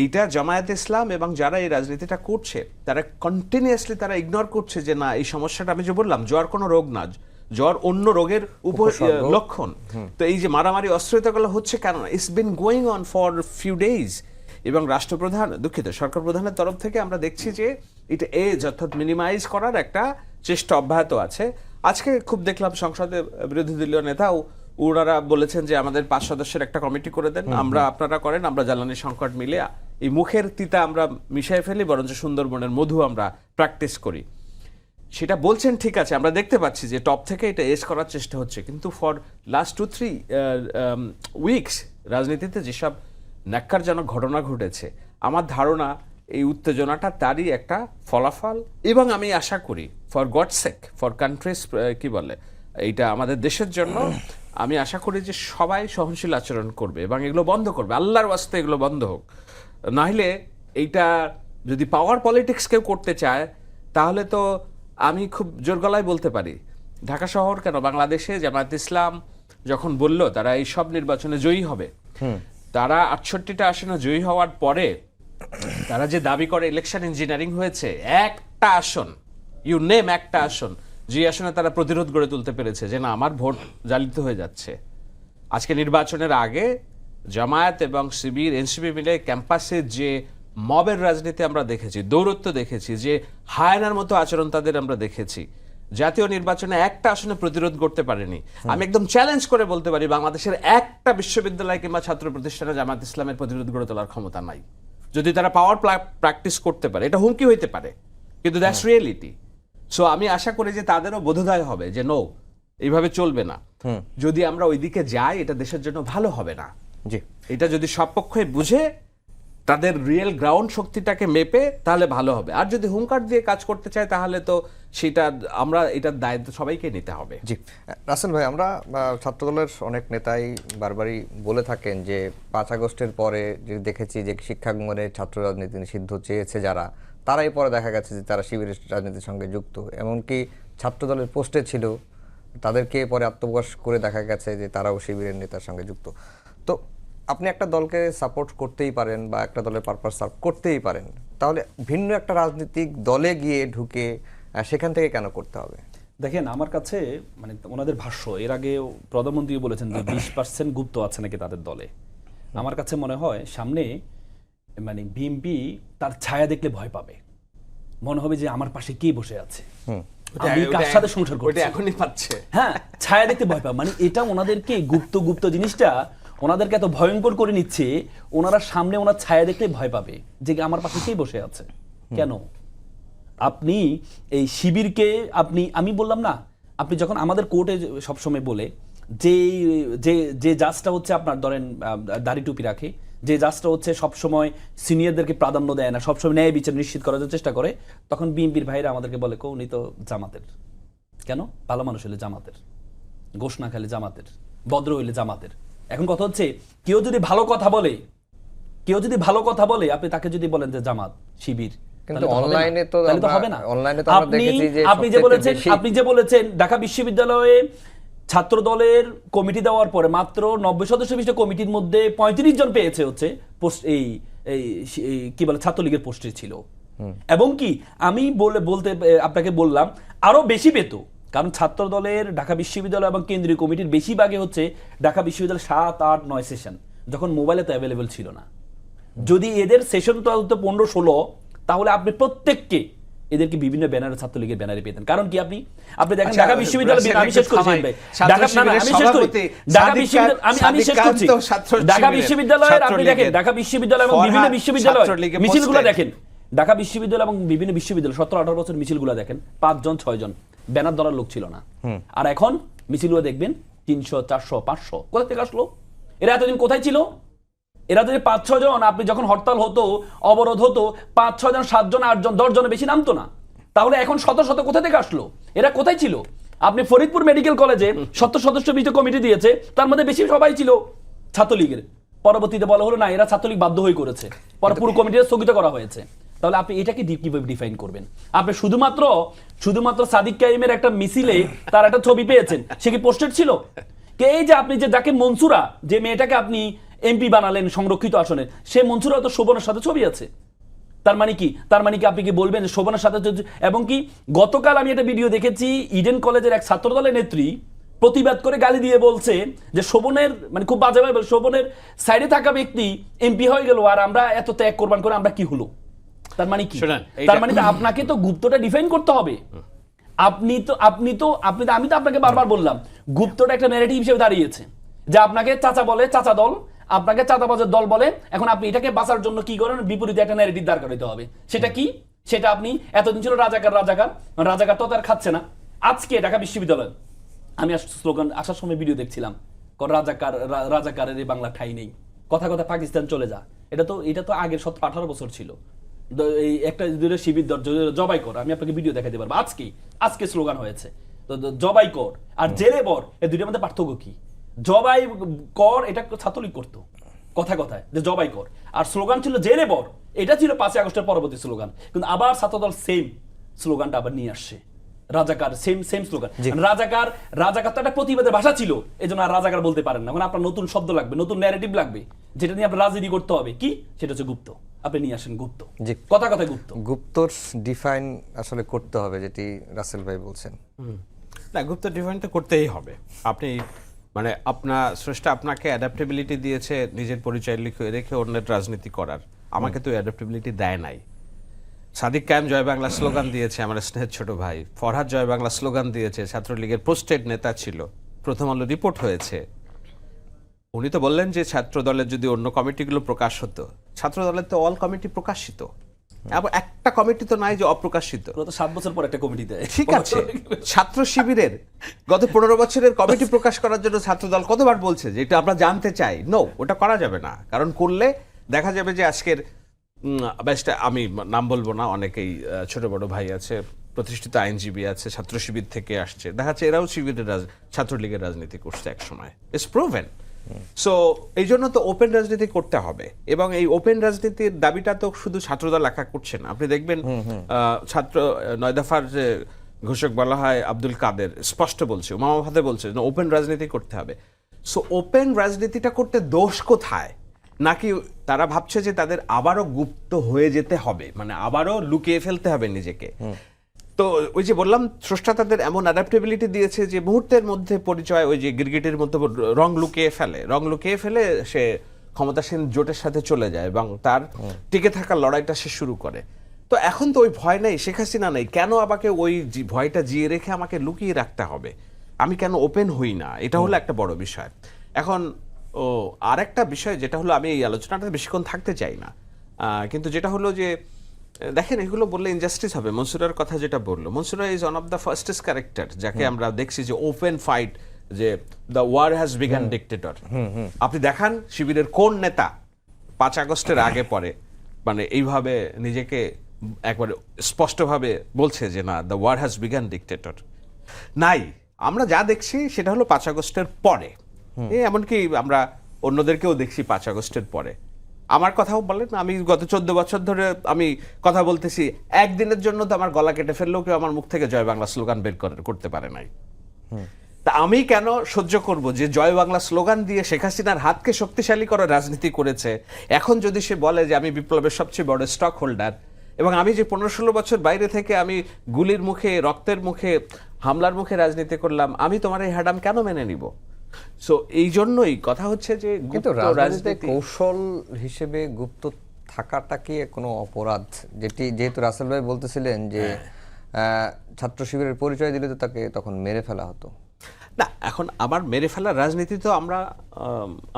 [SPEAKER 2] এইটা জামায়াত ইসলাম এবং যারা এই রাজনীতিটা করছে তারা কন্টিনিউয়াসলি তারা ইগনোর করছে যে না, এই সমস্যাটা, আমি যে বললাম জ্বর কোনো রোগ না, জ্বর অন্য রোগের লক্ষণ। তো এই যে মারামারি অস্ত্রগুলো হচ্ছে কেন? It's been going on for few days. এবং রাষ্ট্রপ্রধান, দুঃখিত, সরকার প্রধানের তরফ থেকে আমরা দেখছি যে এটা অর্থাৎ মিনিমাইজ করার একটা চেষ্টা অব্যাহত আছে। আজকে খুব দেখলাম সংসদে বিরোধী দলীয় নেতাও ওনারা বলেছেন যে আমাদের 5 সদস্যের একটা কমিটি করে দেন, আপনারা করেন, আমরা জ্বালানি সংকট মিলে এই মুখের তিতা আমরা মিশাই ফেলি, বরঞ্চ সুন্দরবনের মধু আমরা প্র্যাকটিস করি। সেটা বলছেন, ঠিক আছে, আমরা দেখতে পাচ্ছি যে টপ থেকে এটা এস করার চেষ্টা হচ্ছে, কিন্তু ফর লাস্ট 2-3 উইকস রাজনীতিতে যেসব ন্যাক্কারজনক ঘটনা ঘটেছে, আমার ধারণা এই উত্তেজনাটা তারই একটা ফলাফল। এবং আমি আশা করি for God sake, for countries, কি বলে, এইটা আমাদের দেশের জন্য, আমি আশা করি যে সবাই সহনশীল আচরণ করবে এবং এগুলো বন্ধ করবে। আল্লাহর ওয়াস্তে এগুলো বন্ধ হোক, নাহলে এইটা যদি পাওয়ার পলিটিক্স কেউ করতে চায় তাহলে তো আমি খুব জোর গলায় বলতে পারি, ঢাকা শহর কেন, বাংলাদেশে জামায়াত ইসলাম যখন বলল তারা এই সব নির্বাচনে জয়ী হবে, তারা 68টা আসনে জয়ী হওয়ার পরে তারা যে দাবি করে ইলেকশন ইঞ্জিনিয়ারিং হয়েছে, একটা আসন, ইউ নেম একটা আসন, যে আসনে তারা প্রতিরোধ গড়ে তুলতে পেরেছে যে না, আমার ভোট জালিত হয়ে যাচ্ছে। আজকে নির্বাচনের আগে জামায়াত এবং শিবির, এনসিপি মিলে ক্যাম্পাসে যে মবের রাজনীতি আমরা দেখেছি, দৌরত্ব দেখেছি, যে হায়নার মতো আচরণ তাদের আমরা দেখেছি, জাতীয় নির্বাচনে একটা আসনে প্রতিরোধ করতে পারেনি। আমি একদম চ্যালেঞ্জ করে বলতে পারি বাংলাদেশের একটা বিশ্ববিদ্যালয় কিংবা ছাত্র প্রতিষ্ঠানে জামায়াত ইসলামের প্রতিরোধ গড়ে তোলার ক্ষমতা নাই। যদি তারা পাওয়ার প্র্যাকটিস করতে পারে, এটা হুমকি হইতে পারে, কিন্তু দ্যাটস রিয়েলিটি। সো আমি আশা করি যে তাদেরও বোধোদয় হবে যে নো, এইভাবে চলবে না। যদি আমরা ওইদিকে যাই, এটা দেশের জন্য ভালো হবে না।
[SPEAKER 1] জি,
[SPEAKER 2] এটা যদি সব পক্ষে বুঝে তাদের রিয়েল গ্রাউন্ড শক্তিটাকে মেপে, তাহলে ভালো হবে। আর যদি হুঙ্কার দিয়ে কাজ করতে চায় তাহলে তো সেটা আমরা, এটার দায়িত্ব সবাইকে নিতে হবে।
[SPEAKER 1] জি, রাসেল ভাই, আমরা ছাত্রদলের অনেক নেতাই বারবারই বলে থাকেন যে 5 আগস্টের পরে যে দেখেছি যে শিক্ষাঙ্গনে ছাত্র রাজনীতি নিষিদ্ধ চেয়েছে যারা, তারাই পরে দেখা গেছে যে তারা শিবিরের রাজনীতির সঙ্গে যুক্ত, এমনকি ছাত্রদলের পোস্টে ছিল, তাদেরকে পরে আত্মপ্রকাশ করে দেখা গেছে যে তারাও শিবিরের নেতার সঙ্গে যুক্ত। তো আপনি একটা দলকে সাপোর্ট করতেই পারেন বা একটা দলের পারপাস সার্ভ করতেই পারেন, তাহলে ভিন্ন একটা রাজনৈতিক দলে গিয়ে ঢুকে সেখান থেকে কেন করতে হবে?
[SPEAKER 3] দেখেন, আমার কাছে মানে ওনাদের ভাষ্য, এর আগে প্রধানমন্ত্রী বলেছেন যে 20% গুপ্ত আছে নাকি তাদের দলে। আমার কাছে মনে হয় সামনে মানে বিএনপি তার ছায়া দেখলে ভয় পাবে, মনে হবে যে আমার পাশে কে বসে আছে, আমি কার সাথে সংসার করছি,
[SPEAKER 2] এখনই পাচ্ছে।
[SPEAKER 3] হ্যাঁ, ছায়া দেখতে ভয় পাবে, মানে এটা ওনাদেরকে গুপ্ত জিনিসটা ওনাদেরকে এত ভয়ঙ্কর করে নিচ্ছে, ওনারা সামনে ওনার ছায়া দেখলে ভয় পাবে যে আমার পাশে কে বসে আছে। কেন আপনি এই শিবিরকে আমি বললাম না, আপনি যখন আমাদের কোর্টে সবসময় বলে যে যে যে জাজটা হচ্ছে আপনার ধরেন দাড়ি টুপি রাখে, যে জাজটা হচ্ছে সবসময় সিনিয়রদেরকে প্রাধান্য দেয় না, সবসময় ন্যায় বিচার নিশ্চিত করার চেষ্টা করে, তখন বিএনপির ভাইরা আমাদেরকে বলে উনি তো জামাতের। কেন? ভালো মানুষ হলে জামাতের, গোশ না খেলে জামাতের, ভদ্র হইলে জামাতের। এখন কথা হচ্ছে কেউ যদি ভালো কথা বলে আপনি তাকে যদি বলেন যে জামাত শিবির,
[SPEAKER 1] কিন্তু অনলাইনে তো
[SPEAKER 3] হবে না।
[SPEAKER 1] অনলাইনে তো আমরা দেখেছি যে
[SPEAKER 3] আপনি যে বলেছেন ঢাকা বিশ্ববিদ্যালয়ে ছাত্র দলের কমিটি দেওয়ার পরে মাত্র 90 সদস্য বিশিষ্ট কমিটির মধ্যে 35 জন পেয়েছে হচ্ছে পোস্ট এই কি বলে ছাত্রলীগের পোস্টে ছিল। এবং কি আমি বলতে আপনাকে বললাম আরো বেশি পেত, কারণ ছাত্র দলের ঢাকা বিশ্ববিদ্যালয় এবং কেন্দ্রীয় কমিটির বেশিরভাগই হচ্ছে ঢাকা বিশ্ববিদ্যালয় 7, 8, 9 সেশন, যখন মোবাইলে তো অ্যাভেলেবল ছিল না। যদি এদের সেশন তো 15, 16, তাহলে আপনি প্রত্যেককে এদেরকে বিভিন্ন ব্যানারে ছাত্রলীগের ব্যানারে পেতেন। কারণ কি আপনি দেখেন ঢাকা বিশ্ববিদ্যালয়, আমি শেষ করছি ভাই, ঢাকা বিশ্ববিদ্যালয়ের আপনি দেখেন ঢাকা বিশ্ববিদ্যালয় এবং বিভিন্ন বিশ্ববিদ্যালয় মিছিলগুলো দেখেন, ঢাকা বিশ্ববিদ্যালয় এবং বিভিন্ন বিশ্ববিদ্যালয় 17-18 বছর মিছিলগুলো দেখেন, 5 জন 6 জন ব্যানার ধরার লোক ছিল না। আর এখন মিছিলগুলো দেখবেন 300, 400, 500, কোথা থেকে আসলো? এরা এতদিন কোথায় ছিল? এরা যদি 5-6 জন, আপনি যখন হরতাল হতো, অবরোধ হতো, 5-6 জন, 7 জন, 8 জন, 10 জনের বেশি নামতো না। তাহলে এখন শত শত কোথা থেকে আসলো? এরা কোথায় ছিল? আপনি ফরিদপুর মেডিকেল কলেজে 70 সদস্য বিশিষ্ট কমিটি দিয়েছে, তার মধ্যে বেশি সবাই ছিল ছাত্রলীগের। পরবর্তীতে বলা হলো না এরা ছাত্রলীগ বাধ্য হয়ে করেছে, পরে পুরো কমিটিটা স্থগিত করা হয়েছে। তাহলে আপনি এটাকে কিভাবে ডিফাইন করবেন? আপনি শুধুমাত্র সাদিক কাইমের একটা মিছিলে তার একটা ছবি পেয়েছেন, সে কি পোস্টেড ছিল? কে এই যে আপনি যে যাকে মনসুরা, যে মেয়েটাকে আপনি এমপি বানালেন সংরক্ষিত আসনে, সে মনসুরা তো শোভনের সাথে ছবি আছে। তার মানে কি আপনি কি বলবেন যে শোভনের সাথে? এবং কি গতকাল আমি একটা ভিডিও দেখেছি, ইডেন কলেজের এক ছাত্র দলের নেত্রী প্রতিবাদ করে গালি দিয়ে বলছে যে শোভনের, মানে খুব বাজেভাবে শোভনের সাইডে থাকা ব্যক্তি এমপি হয়ে গেল, আর আমরা এত ত্যাগ কোরবান করে আমরা কি হলো? তার মানে কি? তার মানে আপনাকে তো গুপ্তটা ডিফাইন করতে হবে। আমি তো আপনাকে বারবার বললাম গুপ্তটা একটা ন্যারেটিভ হিসেবে দাঁড়িয়েছে, যে আপনাকে চাচা বলে, চাচা দল আপনাকে চাঁদাবাজের দল বলে। এখন আপনি এটাকে বাঁচার জন্য কি করেন? বিপরীতে একটা ন্যারেটিভ দাঁড় করাতে হবে। সেটা কি? সেটা আপনি এতদিন ছিল রাজাকার তো তার খাচ্ছে না। আজকে ঢাকা বিশ্ববিদ্যালয় আমি স্লোগান আসার সময় ভিডিও দেখছিলাম, রাজাকারের এই বাংলা ঠাই নেই, কথা পাকিস্তান চলে যা। এটা তো আগের 17-18 বছর ছিল। এই একটা শিবির জবাই কর, আমি আপনাকে ভিডিও দেখাতে পারবো। আজকে স্লোগান হয়েছে তো জবাই কর আর জেলে বর, এই দুইটার মধ্যে পার্থক্য কি? জবাই কর এটা ছাত্রলীগ করতো কথায় যে জবাই কর, আর স্লোগান ছিল জেলে বর, এটা ছিল 5 আগস্টের পরবর্তী স্লোগান। কিন্তু আবার ছাত্রদল সেম স্লোগানটা আবার নিয়ে আসছে, রাজাকার সেম স্লোগান। রাজাকার তো একটা প্রতিবাদের ভাষা ছিল, এই জন্য আর রাজাকার বলতে পারেন না। মানে আপনার নতুন শব্দ লাগবে, নতুন ন্যারেটিভ লাগবে, যেটা নিয়ে আপনার রাজনীতি করতে হবে। কি? সেটা হচ্ছে গুপ্ত। আপনি নিয়ে আসেন গুপ্ত, কথায়
[SPEAKER 1] গুপ্তর ডিফাইন আসলে করতে হবে, যেটি রাসেল ভাই বলছেন।
[SPEAKER 2] না, গুপ্ত ডিফাইনটা করতেই হবে। আপনি মানে আপনার স্রষ্টা আপনাকে অ্যাডাপ্টেবিলিটি দিয়েছে নিজের পরিচয় রেখে অন্যের রাজনীতি করার, আমাকে তো অ্যাডাপ্টেবিলিটি দেয় নাই। সাদিক কায়েম জয় বাংলা স্লোগান দিয়েছে, আমার স্নেহের ছোট ভাই। ফরহাদ জয় বাংলা স্লোগান দিয়েছে, ছাত্রলীগের পোস্টেড নেতা ছিল, প্রথম আলো রিপোর্ট হয়েছে। উনি তো বললেন যে ছাত্র দলের যদি অন্য কমিটিগুলো প্রকাশ হতো, ছাত্র দলের তো অল কমিটি প্রকাশিত, এবং একটা কমিটি তো নাই যে অপ্রকাশিত।
[SPEAKER 3] 7 বছর পর একটা কমিটি দেয়,
[SPEAKER 2] ঠিক আছে। ছাত্র শিবিরের গত 15 বছরের কমিটি প্রকাশ করার জন্য ছাত্র দল কতবার বলছে যে এটা আমরা জানতে চাই। নো, ওটা করা যাবে না, কারণ করলে দেখা যাবে যে আজকের বেশটা, আমি নাম বলবো না, অনেকেই ছোট বড় ভাই আছে, প্রতিষ্ঠিত আইনজীবী আছে, ছাত্র শিবির থেকে আসছে, দেখা যাচ্ছে এরাও শিবিরের ছাত্রলীগের রাজনীতি করছে এক সময়, ইটস প্রুভেন। সো এই জন্য তো ওপেন রাজনীতি করতে হবে, এবং এই ওপেন রাজনীতির দাবিটা তো শুধু ছাত্রদল একা করছে না। আপনি দেখবেন ছাত্র 9 দফার যে ঘোষক বলা হয় আব্দুল কাদের স্পষ্ট বলছে, মামা ভাতে বলছে ওপেন রাজনীতি করতে হবে। সো ওপেন রাজনীতিটা করতে দোষ কোথায়? নাকি তারা ভাবছে যে তাদের আবারও গুপ্ত হয়ে যেতে হবে, মানে আবারও লুকিয়ে ফেলতে হবে নিজেকে? তো ওই যে বললাম, স্রষ্টা তাদের এমন অ্যাডাপ্টেবিলিটি দিয়েছে যে মুহূর্তের মধ্যে পরিচয়, ওই যে গিরগিটের মধ্যে রং লুকিয়ে ফেলে সে ক্ষমতাসীন জোটের সাথে চলে যায় এবং তার টিকে থাকার লড়াইটা সে শুরু করে। তো এখন তো ওই ভয় নেই, শেখ হাসিনা নেই, কেন আমাকে ওই ভয়টা জিয়ে রেখে আমাকে লুকিয়ে রাখতে হবে? আমি কেন ওপেন হই না? এটা হলো একটা বড় বিষয়। এখন ও আরেকটা বিষয় যেটা হলো, আমি এই আলোচনাটা বেশিক্ষণ থাকতে চাই না, কিন্তু যেটা হলো যে দেখেন এগুলো বললে ইনজাস্টিস হবে। মনসুরার কথা যেটা বললো, Mansura is one of the firstest character যাকে আমরা দেখছি যে ওপেন ফাইট, যে the war has begun dictator. আপনি দেখান শিবিরের কোন নেতা 5 আগস্টের আগে পরে মানে এইভাবে নিজেকে একবারে স্পষ্টভাবে বলছে যে না, the war has begun dictator? নাই। আমরা যা দেখছি সেটা হলো 5 আগস্টের পরে, এমনকি আমরা অন্যদেরকেও দেখছি 5 আগস্টের পরে। আমার কথাও বলেন, আমি গত 14 বছর ধরে আমি কথা বলতেছি, একদিনের জন্য তো আমার গলা কেটে ফেললেও কেউ আমার মুখ থেকে জয় বাংলা স্লোগান বের করতে পারে নাই। তা আমি কেন সহ্য করব যে জয় বাংলা স্লোগান দিয়ে শেখ হাসিনার হাতকে শক্তিশালী করার রাজনীতি করেছে, এখন যদি সে বলে যে আমি বিপ্লবের সবচেয়ে বড় স্টক হোল্ডার, এবং আমি যে 15-16 বছর বাইরে থেকে আমি গুলির মুখে, রক্তের মুখে, হামলার মুখে রাজনীতি করলাম, আমি তোমার এই হ্যাডাম কেন মেনে নিব? সো এই জন্যই কথা হচ্ছে যে
[SPEAKER 1] কিন্তু
[SPEAKER 2] গুপ্ত
[SPEAKER 1] রাজনীতিতে
[SPEAKER 2] রাজনীতি
[SPEAKER 1] কৌশল হিসেবে গুপ্ত থাকাটা কি কোনো অপরাধ? যেহেতু রাসেল ভাই বলতেছিলেন যে ছাত্র শিবিরের পরিচয় দিলে তো তাকে তখন মেরে ফেলা হতো।
[SPEAKER 2] না, এখন আমার মেরে ফেলার রাজনীতি তো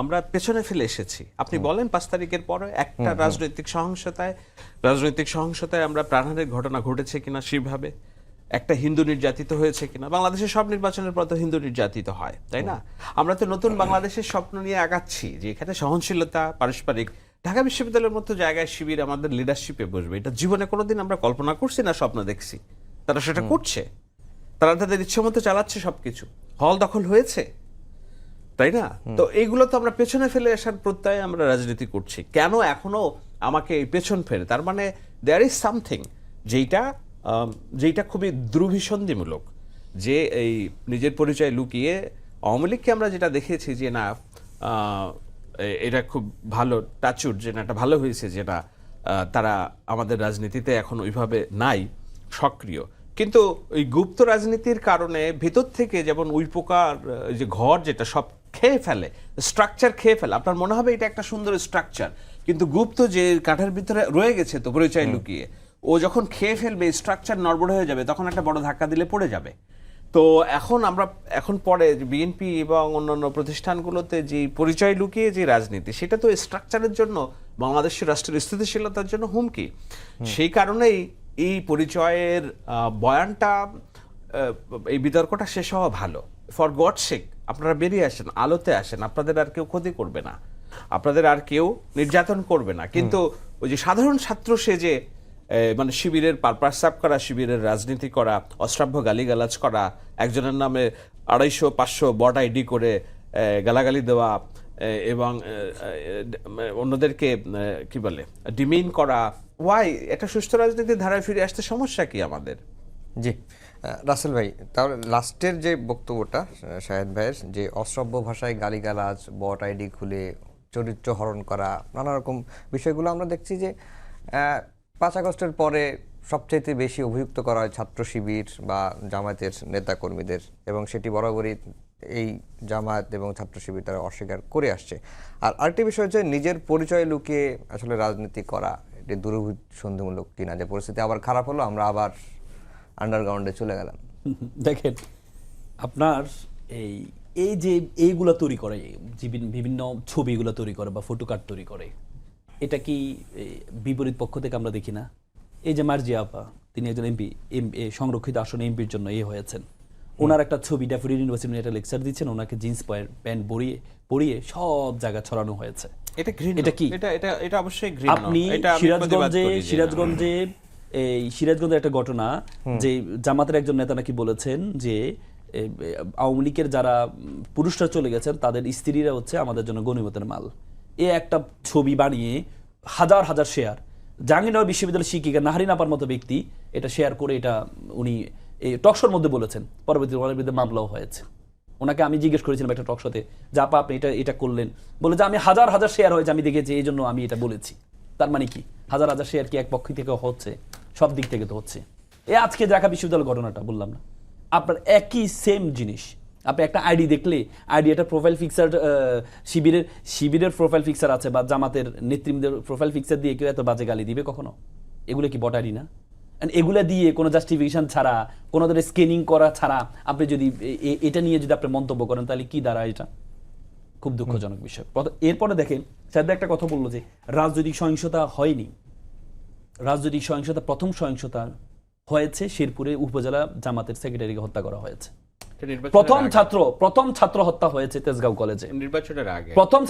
[SPEAKER 2] আমরা পেছনে ফেলে এসেছি। আপনি বলেন 5 তারিখের পরে একটা রাজনৈতিক সহিংসতায় আমরা প্রাণহানির ঘটনা ঘটেছে কিনা, সেভাবে একটা হিন্দু নির্যাতিত হয়েছে কিনা? বাংলাদেশের সব নির্বাচনের পর তো হিন্দু নির্যাতিত হয়, তাই না? আমরা তো নতুন বাংলাদেশের স্বপ্ন নিয়ে আগাচ্ছি, যে এখানে সহনশীলতা, পারস্পরিক। ঢাকা বিশ্ববিদ্যালয়ের মতো জায়গায় শিবির আমাদের লিডারশিপে বসবে, এটা জীবনে কোনোদিন আমরা কল্পনা করছি না, স্বপ্ন দেখছি। তারা সেটা করছে, তারা তাদের ইচ্ছে মতো চালাচ্ছে সবকিছু, হল দখল হয়েছে, তাই না? তো এইগুলো তো আমরা পেছনে ফেলে আসার প্রত্যয়ে আমরা রাজনীতি করছি। কেন এখনো আমাকে এই পেছন ফেরে? তার মানে দেয়ার ইজ সামথিং যেটা খুবই দুর্ভিসন্ধিমূলক, যে এই নিজের পরিচয় লুকিয়ে আওয়ামী লীগকে আমরা যেটা দেখেছি যে না, এটা খুব ভালো টাচুট, যে না, এটা ভালো হয়েছে যে না, তারা আমাদের রাজনীতিতে এখন ওইভাবে নাই সক্রিয়। কিন্তু ওই গুপ্ত রাজনীতির কারণে ভেতর থেকে যেমন উই পোকার যে ঘর, যেটা সব খেয়ে ফেলে, স্ট্রাকচার খেয়ে ফেলে, আপনার মনে হবে এটা একটা সুন্দর স্ট্রাকচার, কিন্তু গুপ্ত যে কাঠের ভিতরে রয়ে গেছে তো পরিচয় লুকিয়ে, ও যখন খেয়ে ফেলবে, স্ট্রাকচার নড়বড় হয়ে যাবে, তখন একটা বড় ধাক্কা দিলে পড়ে যাবে। তো এখন পরে বিএনপি এবং অন্যান্য প্রতিষ্ঠানগুলোতে যে পরিচয় লুকিয়ে যে রাজনীতি, সেটা তো স্ট্রাকচারের জন্য, বাংলাদেশের রাষ্ট্রের স্থিতিশীলতার জন্য হুমকি। সেই কারণেই এই পরিচয়ের বয়ানটা, এই বিতর্কটা শেষ হওয়া ভালো। ফর গড সেক, আপনারা বেরিয়ে আসেন, আলোতে আসেন, আপনাদের আর কেউ ক্ষতি করবে না, আপনাদের আর কেউ নির্যাতন করবে না। কিন্তু ওই যে সাধারণ ছাত্র সেজে মানে শিবিরের পারপাস করা, শিবিরের রাজনীতি করা, অশ্রাব্য গালিগালাজ করা, একজনের নামে 250-500 বট আইডি করে গালাগালি দেওয়া, এবং অন্যদেরকে কি বলে ডিমিন করা, ওয়াই? একটা সুস্থ রাজনীতির ধারায় ফিরে আসতে সমস্যা কি আমাদের?
[SPEAKER 1] জি, রাসেল ভাই, তাহলে লাস্টের যে বক্তব্যটা শাহেদ ভাইয়ের, যে অশ্রাব্য ভাষায় গালিগালাজ, বট আইডি খুলে চরিত্র হরণ করা, নানা রকম বিষয়গুলো আমরা দেখছি যে 5 আগস্টের পরে সবচেয়ে বেশি অভিযুক্ত করা হয় ছাত্র শিবির বা জামায়াতের নেতাকর্মীদের, এবং সেটি বরাবরই এই জামায়াত এবং ছাত্র শিবির তারা অস্বীকার করে আসছে। আর আরেকটি বিষয় হচ্ছে নিজের পরিচয় লুকিয়ে আসলে রাজনীতি করা, এটি দুরভিসন্ধিমূলক কিনা, যে পরিস্থিতি আবার খারাপ হলো, আমরা আবার আন্ডারগ্রাউন্ডে চলে গেলাম।
[SPEAKER 3] দেখেন, আপনার এই যে এইগুলো তৈরি করে, বিভিন্ন ছবিগুলো তৈরি করে বা ফটো কার্ড তৈরি করে, এটা কি বিপরীত পক্ষ থেকে আমরা দেখি না? এই যে মার্জিয়া আপা, তিনি একজন এমপি, সংরক্ষিত আসনে এমপির জন্য হয়েছেন, ওনার একটা ছবি ড্যাফোডিল ইউনিভার্সিটি একটা লেকচার দিচ্ছেন, ওনাকে জিন্স প্যান্ট পরিয়ে সব জায়গায় ছড়ানো হয়েছে। এটা কি?
[SPEAKER 2] এটা অবশ্যই ঘৃণ্য।
[SPEAKER 3] আপনি সিরাজগঞ্জে এই সিরাজগঞ্জের একটা ঘটনা, যে জামাতের একজন নেতা নাকি বলেছেন যে আওয়ামী লীগের যারা পুরুষরা চলে গেছেন, তাদের স্ত্রীরা হচ্ছে আমাদের জন্য গনিমতের মাল। একটা ছবি বানিয়ে হাজার হাজার শেয়ার, জাহাঙ্গীরনগর বিশ্ববিদ্যালয়ের শিক্ষিকা নাহারিন আপার মতো ব্যক্তি এটা শেয়ার করে, এটা উনি এই টকশোর মধ্যে বলেছেন, পরবর্তীতে ওনার বিরুদ্ধে মামলাও হয়েছে। ওনাকে আমি জিজ্ঞেস করেছিলাম একটা টকশোতে, যে আপা আপনি এটা করলেন, বলে যে আমি হাজার হাজার শেয়ার হয়েছে, আমি দেখেছি, এই জন্য আমি এটা বলেছি। তার মানে কি হাজার হাজার শেয়ার কি এক পক্ষ থেকে হচ্ছে? সব দিক থেকে তো হচ্ছে। আজকে ঢাকা বিশ্ববিদ্যালয়ের ঘটনাটা বললাম না, আপনার একই সেম জিনিস। আপনি একটা আইডি দেখলে, আইডি একটা প্রোফাইল পিকচার, শিবিরের প্রোফাইল পিকচার আছে বা জামাতের নেতৃত্বের প্রোফাইল পিকচার দিয়ে কেউ এত বাজে গালি দিবে কখনো? এগুলো কি বট আইডি না? এগুলা দিয়ে কোনো জাস্টিফিকেশন ছাড়া, কোনো ধরনের স্ক্যানিং করা ছাড়া আপনি যদি এটা নিয়ে যদি আপনি মন্তব্য করেন, তাহলে কি দাঁড়ায় এটা? খুব দুঃখজনক বিষয়। এরপরে দেখেন সাহেব একটা কথা বললো যে রাজনৈতিক সহিংসতা হয়নি। রাজনৈতিক সহিংসতা, প্রথম সহিংসতা হয়েছে শেরপুরে উপজেলা জামাতের সেক্রেটারিকে হত্যা করা হয়েছে। প্রথম ছাত্র হত্যা হয়েছে তেজগাঁও কলেজে,
[SPEAKER 2] নির্বাচনের আগে
[SPEAKER 3] প্রথম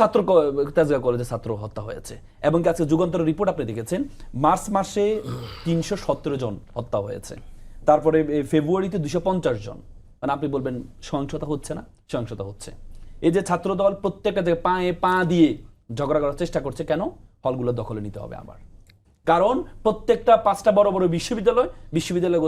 [SPEAKER 3] তেজগাঁও কলেজে ছাত্র হত্যা হয়েছে। এবং আজকে যুগান্তর রিপোর্ট আপনি দেখেছেন, মার্চ মাসে 317 জন হত্যা হয়েছে, তারপরে ফেব্রুয়ারিতে 250 জন। মানে আপনি বলবেন সহিংসতা হচ্ছে না? সহিংসতা হচ্ছে। এই যে ছাত্র দল প্রত্যেকটা জায়গায় পায়ে পা দিয়ে ঝগড়া করার চেষ্টা করছে, কেন? হলগুলো দখলে নিতে হবে আবার। কারণ প্রত্যেকটা 5টা বড় বড় বিশ্ববিদ্যালয়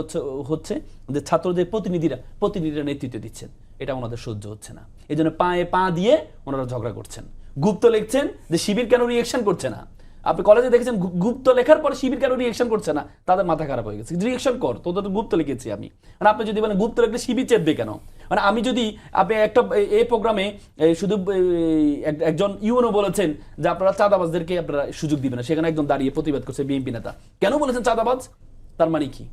[SPEAKER 3] হচ্ছে যে ছাত্রদের প্রতিনিধিরা নেতৃত্ব দিচ্ছেন, এটা ওনাদের সহ্য হচ্ছে না। এই জন্য পায়ে পা দিয়ে ওনারা ঝগড়া করছেন। গুপ্ত লিখছেন যে শিবির কেন রিয়েকশন করছে না। আপনি কলেজে দেখেছেন গুপ্ত লেখার পরে শিবির কেন রিয়েকশন করছে না, তাদের মাথা খারাপ হয়ে গেছে। রিয়েকশন কর, তোদের তো গুপ্ত লিখেছি আমি। মানে আপনি যদি বলেন গুপ্ত লিখলে শিবির চেপবে কেন? মানে আমি যদি আপনি একটা এই প্রোগ্রামে শুধু একজন ইউনো বলেছেন যে আপনারা চাঁদাবাজদেরকে আপনারা সুযোগ দিবেন না, সেখানে একজন দাঁড়িয়ে প্রতিবাদ করছে বিএনপি নেতা, কেন বলেছেন চাঁদাবাজ? তার মানে কি?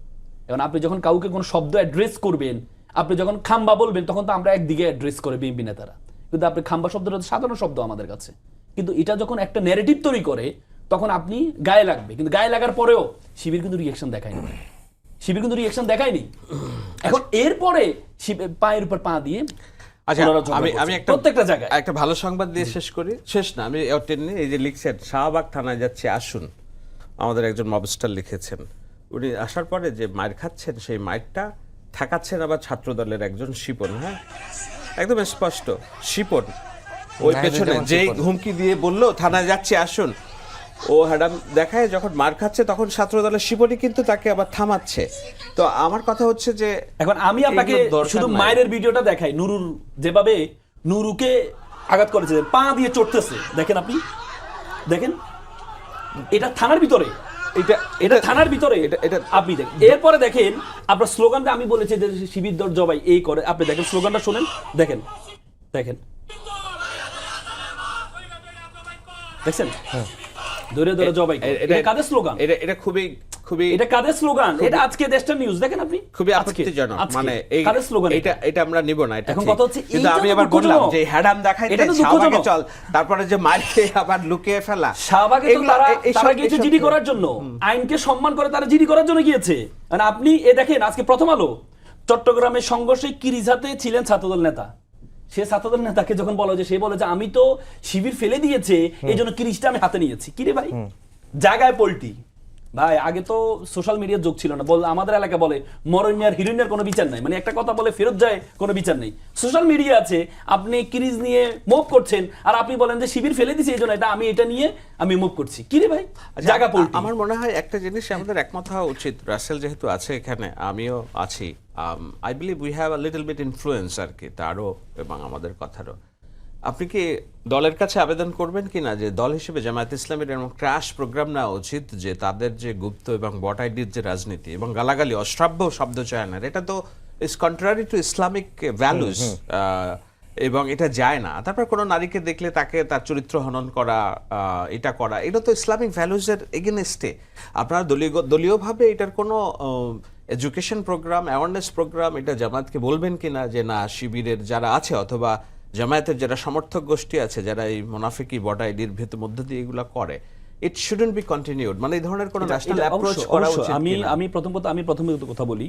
[SPEAKER 3] এখন আপনি যখন কাউকে কোনো শব্দ অ্যাড্রেস করবেন, আপনি যখন খাম্বা বলবেন, তখন তো আমরা একদিকে অ্যাড্রেস করে বিএনপি নেতারা, কিন্তু আপনি খাম্বা শব্দটা সাধারণ শব্দ আমাদের কাছে। কিন্তু এটা যখন একটা ন্যারেটিভ তৈরি করে, তখন আপনি গায়ে লাগবে। কিন্তু গায়ে লাগার পরেও শিবির কিন্তু রিয়েকশন দেখায়নি। এখন এরপরে পায়ের উপর পা দিয়ে
[SPEAKER 2] আচ্ছা, আমি
[SPEAKER 3] প্রত্যেকটা জায়গায়
[SPEAKER 2] একটা ভালো সংবাদ দিয়ে শেষ করি। শেষ না, আমি এই যে লিখছেন শাহবাগ থানায় যাচ্ছে আসুন, আমাদের একজন মবস্টার লিখেছেন, উনি আসার পরে যে মাইর খাচ্ছেন সেই মাইরটা ঠেকাচ্ছেন আবার ছাত্র দলের একজন শিপন। হ্যাঁ, একদম স্পষ্ট শিপন ওই পেছনে যে হুমকি দিয়ে বললো থানায় যাচ্ছে আসুন, ও হ্যাডাম দেখায় যখন মার খাচ্ছে তখন ছাত্র দলের শিপনই কিন্তু তাকে আবার থামাচ্ছে। তো আমার কথা হচ্ছে যে
[SPEAKER 3] এখন আমি আপনাকে শুধু মায়ের ভিডিওটা দেখাই, নুরুর যেভাবে নুরুকে আঘাত করেছে, পা দিয়ে চড়তেছে, দেখেন আপনি, দেখেন এটা থানার ভিতরে, এটা থানার ভিতরে, এটা আপনি দেখেন। এরপরে দেখেন আপনার স্লোগানটা আমি বলেছি যে শিবির দর জবাই এই করে, আপনি দেখেন স্লোগানটা শোনেন, দেখেন দেখছেন ধরে জবাই। এটা কাদের স্লোগান?
[SPEAKER 2] এটা খুবই
[SPEAKER 3] এটা কাদের স্লোগান? এটা আজকে দেশটার নিউজ, দেখেন আপনি,
[SPEAKER 2] খুবই আপত্তিজনক। মানে এই
[SPEAKER 3] কাদের স্লোগান?
[SPEAKER 2] এটা আমরা নিব না। এটা
[SPEAKER 3] এখন কথা হচ্ছে,
[SPEAKER 2] কিন্তু আমি আবার বললাম যে হ্যাডাম দেখাইতে শাহবাগে চল, তারপরে যে মারকে আবার লুকিয়ে ফেলা।
[SPEAKER 3] শাহবাগে তো তারা গিয়েছে জিডি করার জন্য, আইনকে সম্মান করে তারা জিডি করার জন্য গিয়েছে। মানে আপনি দেখেন আজকে প্রথম আলো চট্টগ্রামের সংঘর্ষে কিরিঝাতে ছিলেন ছাত্রদল নেতা, সে ছাত্রদল নেতাকে যখন বলা যে সে বলে যে আমি তো শিবির ফেলে দিয়েছে এই জন্য কিরিশটা আমি হাতে নিয়েছি। কিরে ভাই, জায়গায় পোল্টি ভাই। আগে তো সোশ্যাল মিডিয়ার যোগ ছিল না, আমাদের এলাকা বলে মরণ্যার হিরোইনের কোনো বিচার নাই, মানে একটা কথা বলে ফেরত যায় কোনো বিচার নেই। সোশ্যাল মিডিয়া আছে, আপনি কিরিজ নিয়ে মুভ করছেন আর আপনি বলেন যে শিবির ফেলে দিয়েছে এই জন্য এটা নিয়ে আমি মুভ করছি। কিরে ভাই, জায়গা পোল্টি।
[SPEAKER 2] আমার মনে হয় একটা জিনিস আমাদের একমত হওয়া উচিত, রাসেল যেহেতু আছে এখানে, আমিও আছি, I believe we have a little bit influence আর কি তারও এবং আমাদের কথারও। আপনি কি দলের কাছে আবেদন করবেন কিনা যে দল হিসেবে জামায়াত ইসলামের এরকম ক্র্যাশ প্রোগ্রাম নেওয়া উচিত, যে তাদের যে গুপ্ত এবং বট আইডির যে রাজনীতি এবং গালাগালি অশ্রাব্য শব্দ চয়নের, এটা তো is contrary to Islamic values এবং এটা যায় না। তারপর কোনো নারীকে দেখলে তাকে তার চরিত্র হনন করা, এটা করা, এটা তো ইসলামিক ভ্যালুজের এগেনস্টে। আপনারা দলীয়ভাবে এটার কোনো এডুকেশন প্রোগ্রাম, অ্যাওয়ারনেস প্রোগ্রাম এটা জামায়াতকে বলবেন কিনা যে না, শিবিরের যারা আছে অথবা জামায়াতের যারা সমর্থক গোষ্ঠী আছে যারা এই মুনাফিকি বট আইডির মধ্য দিয়ে এগুলো করে, ইট শুডন্ট বি কন্টিনিউড, মানে এই ধরনের কোনো ন্যাশনাল অ্যাপ্রোচ করা উচিত।
[SPEAKER 3] আমি প্রথমত কথা বলি,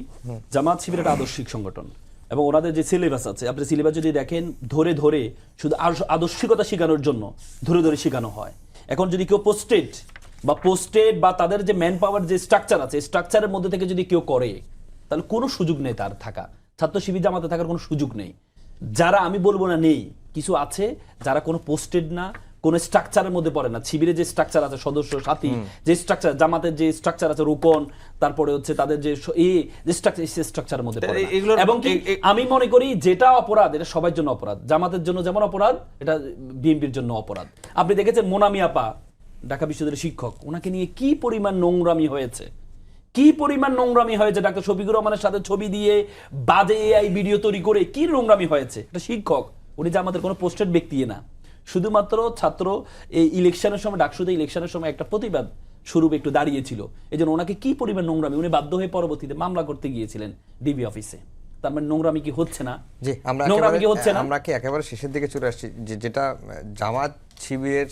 [SPEAKER 3] জামাত শিবির একটা আদর্শিক সংগঠন এবং ওনাদের যে সিলেবাস আছে, আপনি সিলেবাস যদি দেখেন, ধরে শুধু আদর্শিকতা শেখানোর জন্য ধরে শেখানো হয়। এখন যদি কেউ পোস্টেড বা তাদের যে ম্যান পাওয়ার যে স্ট্রাকচার আছে, স্ট্রাকচারের মধ্যে থেকে যদি কেউ করে, তাহলে কোনো সুযোগ নেই তার থাকা, ছাত্র শিবির জামাতে থাকার কোনো সুযোগ নেই। যারা, আমি বলবো না নেই, কিছু আছে যারা কোনো পোস্টেড না, কোন স্ট্রাকচারের মধ্যে পড়ে না। শিবিরের যে স্ট্রাকচার আছে, সদস্য সাথী যে স্ট্রাকচার, জামাতের যে স্ট্রাকচার আছে, রোকন, তারপরে হচ্ছে তাদের যে স্ট্রাকচারের মধ্যে পড়ে না। এবং আমি মনে করি যেটা অপরাধ, এটা সবার জন্য অপরাধ, জামাতের জন্য যেমন অপরাধ, এটা বিএনপির জন্য অপরাধ। আপনি দেখেছেন মোনামি আপা, ঢাকা বিশ্ববিদ্যালয়ের শিক্ষক, ওনাকে নিয়ে কি পরিমাণ নোংরামি হয়েছে, ডাক্তার শফিকুর রহমানের সাথে ছবি দিয়ে বাজে এআই ভিডিও তৈরি করে কি নোংরামি হয়েছে। এটা শিক্ষক, উনি যে আমাদের কোনো পোস্টেড ব্যক্তি না, শুধুমাত্র ছাত্র এই ইলেকশনের সময়, ডাকসুতে ইলেকশনের সময় একটা প্রতিবাদ স্বরূপ একটু দাঁড়িয়েছিল, এই জন্য ওনাকে কি পরিমাণ নোংরামি, উনি বাধ্য হয়ে পরবর্তীতে মামলা করতে গিয়েছিলেন ডিবি অফিসে। তার মানে নোংরামি কি হচ্ছে না?
[SPEAKER 1] জি,
[SPEAKER 3] নোংরামি কি হচ্ছে না?
[SPEAKER 1] আমরা কি একেবারে শেষের দিকে চলে আসছি, যেটা জামাত শিবিরের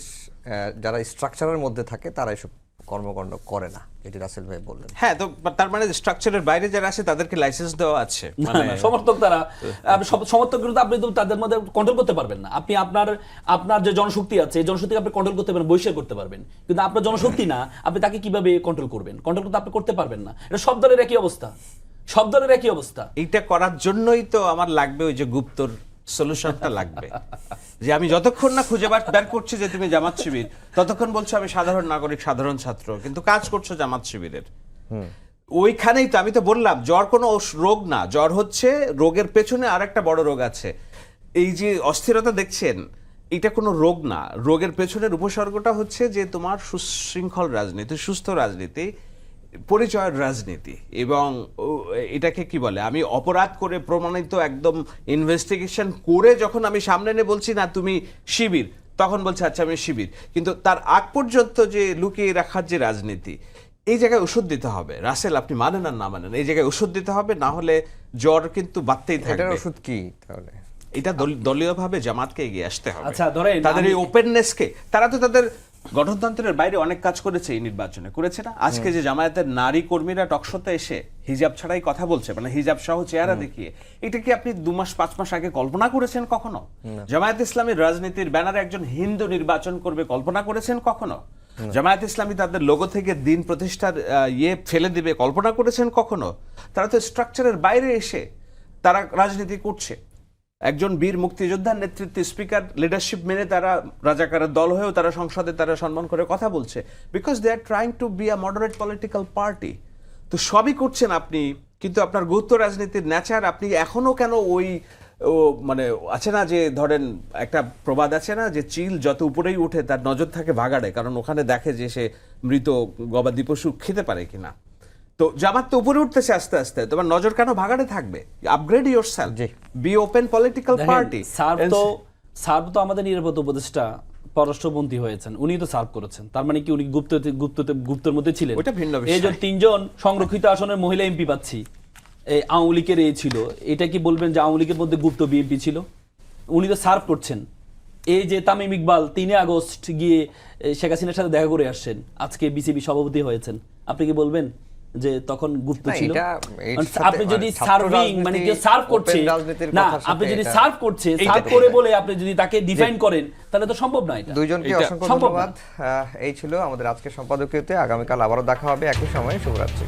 [SPEAKER 1] যারা স্ট্রাকচারের মধ্যে থাকে তারা এসব কর্মকাণ্ড করে না, এটি রাসেল ভাই বললেন।
[SPEAKER 2] হ্যাঁ, তো তার মানে স্ট্রাকচারের বাইরে যারা আছে তাদেরকে লাইসেন্স দেওয়া আছে,
[SPEAKER 3] না, না, সমর্থক তারা সমর্থক কিন্তু আপনি তো তাদের মধ্যে কন্ট্রোল করতে পারবেন না। আপনি আপনার যে জনশক্তি আছে, এই জনশক্তিকে আপনি কন্ট্রোল করতে পারবেন, বহিষ্কার করতে পারবেন, কিন্তু আপনার জনশক্তি না, আপনি তাকে কিভাবে কন্ট্রোল করবেন? কন্ট্রোল করতে আপনি করতে পারবেন না। এটা সব দলের একই অবস্থা, সব দলের একই অবস্থা।
[SPEAKER 2] এইটা করার জন্যই তো আমার লাগবে ওই যে গুপ্তর সলিউশনটা লাগবে, যে আমি যতক্ষণ না খুঁজে বের করছি যে তুমি জামাত শিবির, ততক্ষণ বলছো আমি সাধারণ নাগরিক, সাধারণ ছাত্র, কিন্তু কাজ করছো জামাত শিবিরের। ওইখানেই তো আমি তো বললাম জ্বর কোনো রোগ না, জ্বর হচ্ছে রোগের পেছনে আরেকটা বড় রোগ আছে। এই যে অস্থিরতা দেখছেন, এটা কোনো রোগ না, রোগের পেছনের উপসর্গটা হচ্ছে যে তোমার সুশৃঙ্খল রাজনীতি, সুস্থ রাজনীতি, পরিচয়ের রাজনীতি। এবং এটাকে কি বলে, আমি অপরাধ করে প্রমাণিত একদম ইনভেস্টিগেশন করে যখন আমি সামনে এনে বলছি না তুমি শিবির, তখন বলছে আচ্ছা আমি শিবির, কিন্তু তার আগ পর্যন্ত যে লুকিয়ে রাখার যে রাজনীতি, এই জায়গায় ওষুধ দিতে হবে। রাসেল আপনি মানেন আর না মানেন, এই জায়গায় ওষুধ দিতে হবে, না হলে জ্বর কিন্তু বাড়তেই থাকবে।
[SPEAKER 1] এটার ওষুধ কি তাহলে?
[SPEAKER 2] এটা দলীয়ভাবে জামাতকে এগিয়ে আসতে হবে।
[SPEAKER 3] আচ্ছা, ধরেন
[SPEAKER 2] তাদের এই ওপেননেসকে, তারা তো তাদের গণতন্ত্রের বাইরে অনেক কাজ করেছে, এই নির্বাচনে করেছে না। আজকে যে জামায়াতের নারী কর্মীরা টকশোতে এসে হিজাব ছাড়াই কথা বলছে, মানে হিজাব সহ চেহারা দেখিয়ে, এটা কি আপনি 2 মাস 5 মাস আগে কল্পনা করেছেন কখনো? জামায়াত ইসলামীর রাজনীতির ব্যানারে একজন হিন্দু নির্বাচন করবে কল্পনা করেছেন কখনো? জামায়াত ইসলামী তাদের লোগো থেকে দিন প্রতিষ্ঠার ফেলে দিবে কল্পনা করেছেন কখনো? তারা তো স্ট্রাকচারের বাইরে এসে তারা রাজনীতি করছে। একজন বীর মুক্তিযোদ্ধার নেতৃত্বে স্পিকার লিডারশিপ মেনে তারা রাজাকারের দল হয়েও তারা সংসদে তারা সম্মান করে কথা বলছে, because they are trying to be a moderate political party. তো সবই করছেন আপনি, কিন্তু আপনার গুপ্ত রাজনীতির ন্যাচার আপনি এখনো কেন ওই মানে আছে না, যে ধরেন একটা প্রবাদ আছে না, যে চিল যত উপরেই উঠে তার নজর থাকে ভাগাড়ে, কারণ ওখানে দেখে যে সে মৃত গবাদি পশু খেতে পারে কিনা। তো জামাত তো উপরে উঠতেছে আস্তে আস্তে, তোমার নজর কেন ভাগাড়ে থাকবে? Upgrade yourself, be open political party.
[SPEAKER 3] Serve তো আমাদের নিরাপত্তা উপদেষ্টা পররাষ্ট্রমন্ত্রী হয়েছেন, উনি তো সার্ভ করেছেন, তার মানে কি উনি গুপ্তের মধ্যে ছিলেন?
[SPEAKER 2] ওটা ভিন্ন বিষয়।
[SPEAKER 3] এই যে 3 জন সংরক্ষিত আসনের মহিলা এমপি পাচ্ছি, এই আওয়ামী লীগের এই ছিল, এটা কি বলবেন যে আওয়ামী লীগের মধ্যে গুপ্ত বিএনপি ছিল? উনি তো সার্ভ করছেন। এই যে তামিম ইকবাল 3 আগস্ট গিয়ে শেখ হাসিনার সাথে দেখা করে আসছেন, আজকে বিসিবি সভাপতি হয়েছেন, আপনি কি বলবেন যে তখন গুপ্ত ছিল? আপনি যদি সার্ভিং মানে কেউ সার্ভ করছে না, আপনি যদি সার্ভ করছে, সার্ভ করে বলে আপনি যদি তাকে ডিফাইন করেন, তাহলে তো সম্ভব না। এটা
[SPEAKER 1] দুইজনকে অসংখ্য ধন্যবাদ। এই ছিল আমাদের আজকের সম্পাদকীয়তে। আগামীকাল আবারও দেখা হবে একই সময়ে। শুভরাত্রি।